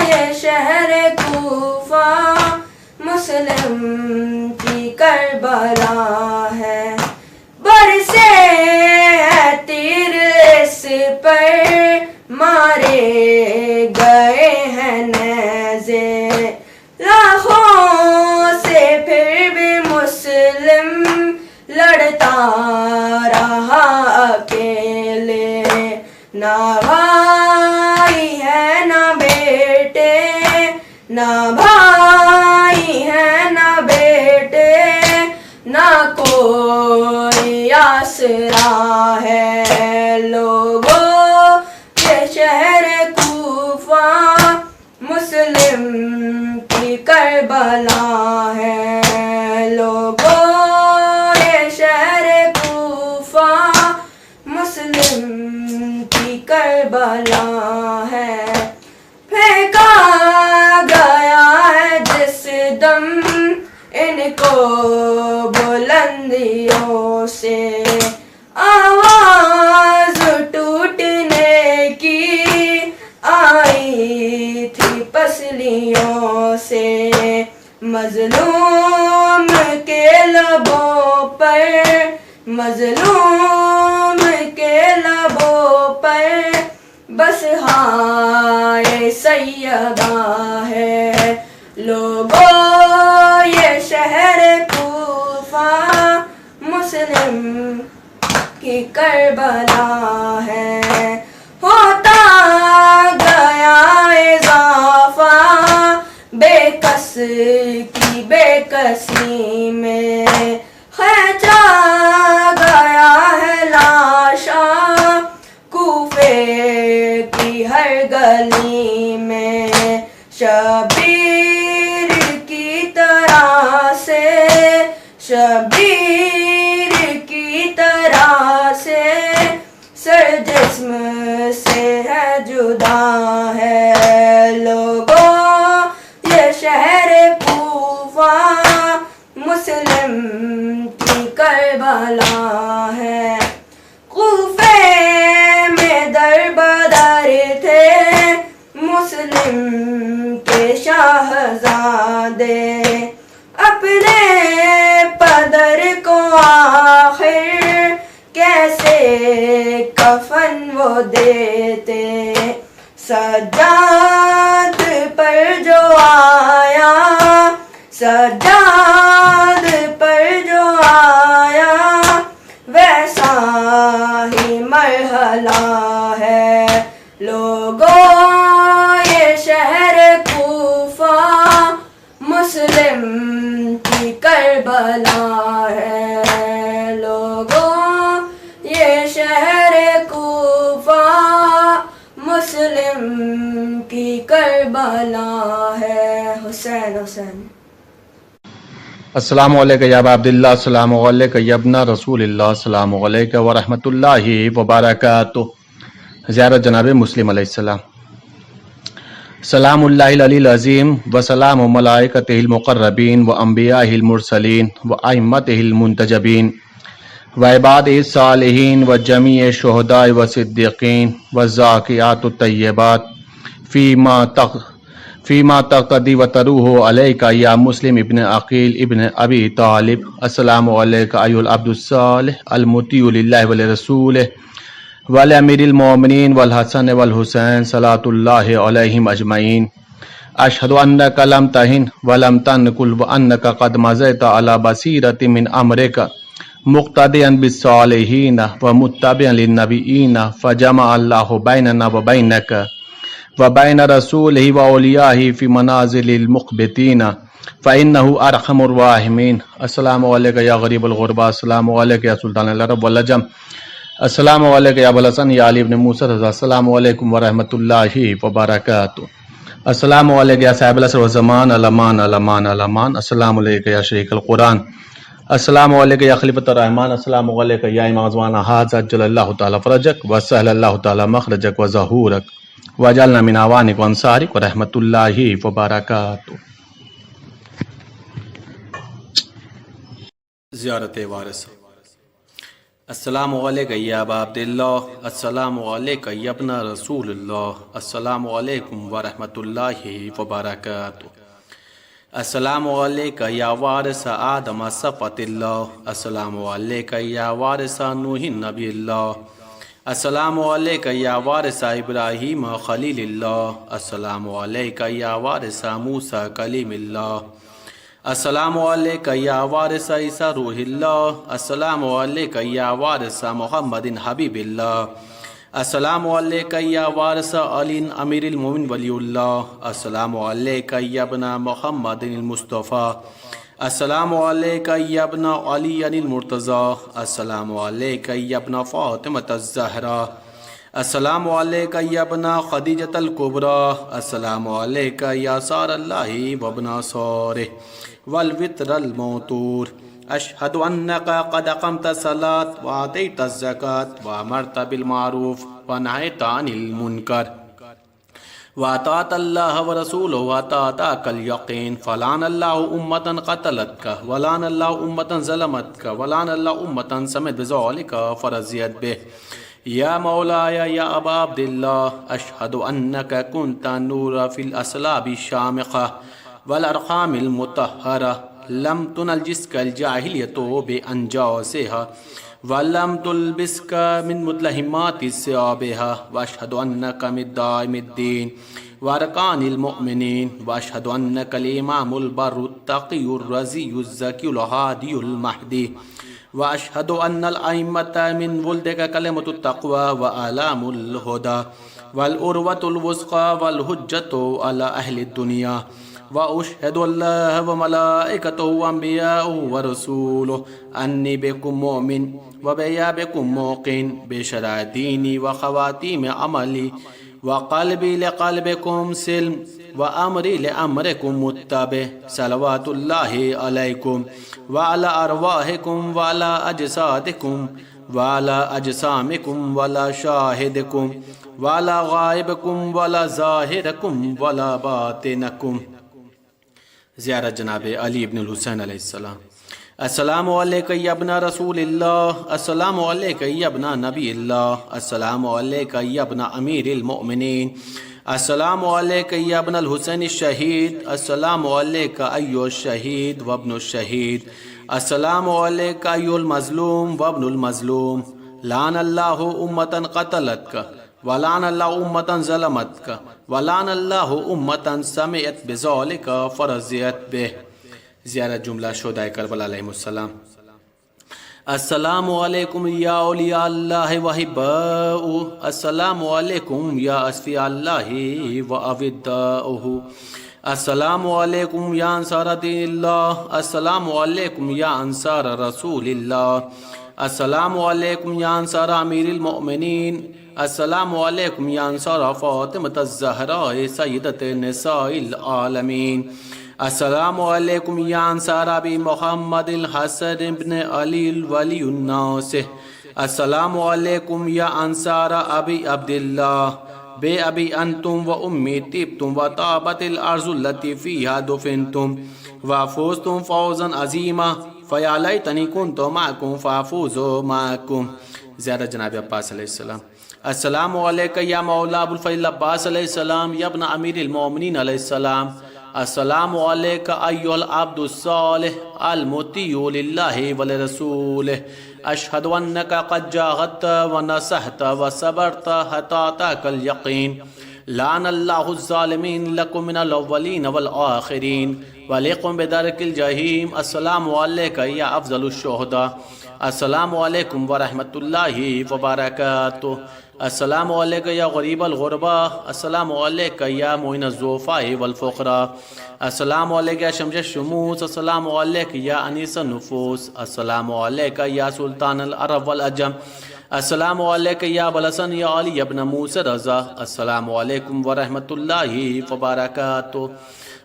C: ये शहर कूफा मुस्लिम की करबला है। बरसे है तीर इस पर मारे गए हैं नेज़े, लाखों से फिर भी मुस्लिम लड़ता रहा अकेले। ना भाई है ना बेटे, ना भाई है ना बेटे, ना कोई आसरा है। लोगों ये शहर कूफा मुस्लिम की करबला है। लोगों ये शहर कूफा मुस्लिम की करबला है। फेंका गया है जिस दम इनको बुलंदियों से, आवाज टूटने की आई थी पसलियों से। मजलूम के लबों पर, मजलूम के लबों पर बस हाय सैयदा है। लोगों ये शहर कूफा मुस्लिम की करबला है। होता गया इजाफा बेकस की बेकसी में, खैचा गया है लाशा कूफे की हर गली में। शबीर की तरह से, शबीर की तरह से सर जिस्म से है जुदा है। लोगों ये शहर कूफा मुस्लिम की करबला है। कूफे में दरबदर थे मुस्लिम के शाहजादे, अपने पदर को आखिर कैसे कफन वो देते। सज्जाद पर जो आया, सज्जाद पर जो आया वैसा ही मरहला है। लोगों ये शहर कूफा मुस्लिम की करबला है। लोगों ये शहर कूफा मुस्लिम की करबला है। हुसैन हुसैन।
B: अस्सलामु अलैका या अबा अब्दुल्लाह, अस्सलामु अलैका या इब्ना रसूलिल्लाह, अस्सलामु अलैका व रहमतुल्लाहि व बरकातुहू। ज़ियारत जनाब मुस्लिम अलैहिस्सलाम। सलामुल्लाहिल अलील अज़ीम व सलामु मलाइकतिहिल मुक़र्रबीन व अंबियाहिल मुरसलीन व अइम्मतिहिल मुंतजबीन व इबादिहिस सालिहीन व जमीए शुहदाए व सिद्दीक़ीन व ज़ाकियातुत तय्यबात फ़ीमा तक़दी व तरूहु अलैका या मुस्लिम इब्न अक़ील इब्न अबी तालिब। अस्सलामु अलैका अय्युल अब्दुस सालिह अल मुतीउ लिल्लाहि व लिरसूलिहि वल अमीरिल मोमिनीन वल हसन वल हुसैन सलातुल्लाहि अलैहिम अजमईन। अशहदु अन्नका लम तहिन व लम तनकुल व अन्नका क़द मज़ैता अला बसीरतिन मिन अमरिका मुक़्तदियन बिस्सालिहीन व मुत्तबिअन लिन्नबिय्यीन फ़जमअ अल्लाहु बैनना व बैनका व बैन रसूलिही व औलियाही फ़ी मनाज़िलिल मुख़बितीन फ़इन्नहु अरहमुर राहिमीन। अस्सलामु अलैका या गरीबुल गुरबा, अस्सलामु अलैका या सुल्तानल अरब वल अजम, अस्सलामु अलैका या अबुल हसन या अली इब्न मूसा रज़ा, अस्सलामु अलैकुम व रहमतुल्लाहि व बरकातुहू। अस्सलामु अलैका या साहिबल असर व ज़मान अलमान अलमान अलमान, अस्सलामु अलैका या शरीकल कुरान, अस्सलामु अलैका या खलीफतुर रहमान, अस्सलामु अलैका या इमाम ज़माना हाज़ा अज्जलल्लाहु तआला फ़रजक व सहलल्लाहु तआला मख़रजक व ज़हूरक व जअलना मिन अवानिक व अंसारिक व रहमतुल्लाहि व बरकातुहू। ज़ियारत वारिस।
D: अस्सलामु अलैका या अबा अब्दिल्लाह, अस्सलामु अलैका या इब्ना रसूलुल्लाह, अस्सलामु अलैकुम व रहमतुल्लाहि व बरकातुहू। अस्सलामु अलैका या वारिस आदम सफ़तिल्लाह, अस्सलामु अलैका या वारिस नूहिन नबिय्यिल्लाह, अस्सलामु अलैका या वारिस इब्राहीम खलीलिल्लाह, अस्सलामु अलैका या वारिस मूसा कलीमिल्लाह, अस्सलामु अलैका या वारिस ईसा रूहिल्लाह, अस्सलामु अलैका या वारिस मुहम्मदिन हबीबिल्लाह, अस्सलामु अलैका या वारिस अलीन अमीरुल मोमिनीन वलियुल्लाह, अस्सलामु अलैका या इब्ना मुहम्मदिन मुस्तफ़ा, अस्सलामु अलैका या इब्ना अली मुर्तज़ा, अस्सलामु अलैका या इब्ना फ़ातिमतुज़ ज़हरा, अस्सलामु अलैका या इब्ना खदीजतल कुबरा, अस्सलामु अलैका या सारल्लाहि व इब्ना सारिह वल वित्रल मौतूर। अशहदु अन्नका क़द अक़मत सलात व आतैत ज़कात व अमरत बिल मारूफ व नहैत अनिल मुनकर व अताअत अल्लाह व रसूलहु व अताअकल यक़ीन। फ़लानल्लाहु उम्मतन क़तलतका व लानल्लाहु उम्मतन ज़लमतका व लानल्लाहु उम्मतन समित बिज़ालिका फ़रज़ियत बिह। या मौलाया या अबा अब्दिल्लाह, अशहदु अन्नका कुन्ता नूरा फ़िल अस्लाबि शामिक़ा वल अरक़ामिल मुतहहरा, लम तुनजिस्कल जाहिलियतु बि अंजासिहा वलम तुलबिस्का मिन मुतलहिमाति सियाबिहा, व अशहदु अन्नका मिन दाइमिद्दीन व अरकानिल मुमिनीन, व अशहदु अन्नकल इमामुल बर्रुत तक़ियुर रज़ियुज़ ज़कियुल हादियुल महदी, व अशहदु अन्नल अइम्मत मिन वुल्दिका कलिमतुत तक़वा व अलामुल हुदा वल उर्वतुल वुस्क़ा वल हुज्जतु अला अहलिद दुनिया, व अशहदु अल्लाह व मलाइकतहु व अंबियाअहु व रसूलुहु अन्नी बिकुम मोमिन व बिया बिकुम मौक़िन बेशराअ दीनी व ख़वातीम अमली व क़ल्बी लिक़ल्बिकुम सिल्म व अमरी लिअमरिकुम मुत्तबि। सलवातुल्लाहि अलैकुम व अला अरवाहिकुम व अला अजसादिकुम व अला अजसामिकुम व अला शाहिदिकुम व अला गायबिकुम व अला ज़ाहिरिकुम व अला बातिनिकुम। ज़ियारत जनाब अली इब्नुल हुसैन अलैहिस्सलाम। अस्सलामु अलैका या इब्ना रसूलिल्लाह, अस्सलामु अलैका या इब्ना नबिय्यिल्लाह, अस्सलामु अलैका या इब्ना अमीरुल मोमिनीन, अस्सलामु अलैका या इब्नल हुसैन शहीद, अस्सलामु अलैका अय्युश शहीद व इब्नुश शहीद, अस्सलामु अलैका अय्युल मज़लूम व इब्नुल मज़लूम। लानल्लाहु उम्मतन क़तलतका व लानल्लाहु उम्मतन ज़लमतका व लानल्लाहु उम्मतन समिअत बिज़ालिका फ़रज़ियत बिह। ज़ियारत जुमला शुहदाए करबला अलैहिमुस्सलाम। अस्सलामु अलैकुम या औलिया अल्लाह व हिब्बाउ, अस्सलामु अलैकुम या अस्फ़िया अल्लाह व अविद्दाउहु, अस्सलामु अलैकुम या अंसार दीनिल्लाह, अस्सलामु अलैकुम या अंसार रसूलिल्लाह, अस्सलामु अलैकुम या अंसार अमीरुल मोमिनीन, अस्सलामु अलैकुम या अंसार फ़ातिमतुज़ ज़हरा सय्यदतुन निसाइल आलमीन, अस्सलामु अलैकुम या अंसार अबी मुहम्मदिल हसन इब्न अलील वलियुन नासिह, अस्सलामु अलैकुम या अंसार अबी अब्दिल्लाह बे अबी अंतुम व उम्मी तिब्तुम व ताबतिल अर्ज़ुल लती फ़ीहा दुफ़िनतुम व फ़ुज़्तुम फ़ौज़न अज़ीमा फ़या लैतनी कुन्तु मअकुम फ़अफ़ूज़ु मअकुम। ज़ियारत जनाब अब्बास अलैहिस्सलाम। अस्सलामु अलैका या मौला अबुल फ़ज़ल अब्बास अलैहिस्सलाम या इब्न अमीरुल मोमिनीन अलैहिस्सलाम, अस्सलामु अलैका अय्युहल अब्दुस सालिह अल मुतीउ लिल्लाहि व लिरसूलिहि, अशहदु अन्नका क़द जाहदत व नसहत व सबरत हत्ता अताकल यक़ीन। लानल्लाहु ज़ालिमीन लकुम मिनल अव्वलीन वल आख़िरीन व लिकुम बिदरकिल जहीम। अस्सलामु अलैका या अफ़ज़लुश शुहदा, अस्सलामु अलैकुम व रहमतुल्लाहि व बरकातुहू, अस्सलामु अलैका या ग़रीबल ग़ुरबा, अस्सलामु अलैका या मुइनज़ ज़ुफ़ाए वल फ़ुक़रा, अस्सलामु अलैका या शम्स शुमूस, अस्सलामु अलैका या अनीसन नुफूस, अस्सलामु अलैका या सुल्तानल अरब वल अजम, अस्सलामु अलैका या अबुल हसन या अली इब्न मूसा रज़ा, अस्सलामु अलैकुम व रहमतुल्लाहि व बरकातुहू,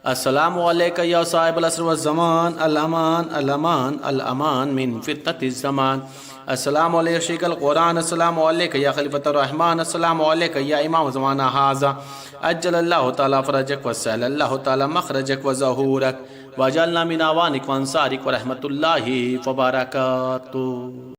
D: अस्सलामु अलैका या साहिबल असर व ज़मान, अल अमान अल अमान अल अमान मिन फितनतिज़ ज़मान, अस्सलामु अलैका शेखल कुरान, अस्सलामु अलैका या खलीफतुर रहमान, अस्सलामु अलैका या इमाम ज़माना हाज़ा, अज्जलल्लाहु तआला फ़रजक व सहलल्लाहु तआला मख़रजक व ज़हूरक वजअलना मिन अवानिक व अंसारिक व रहमतुल्लाहि व बरकातुहू।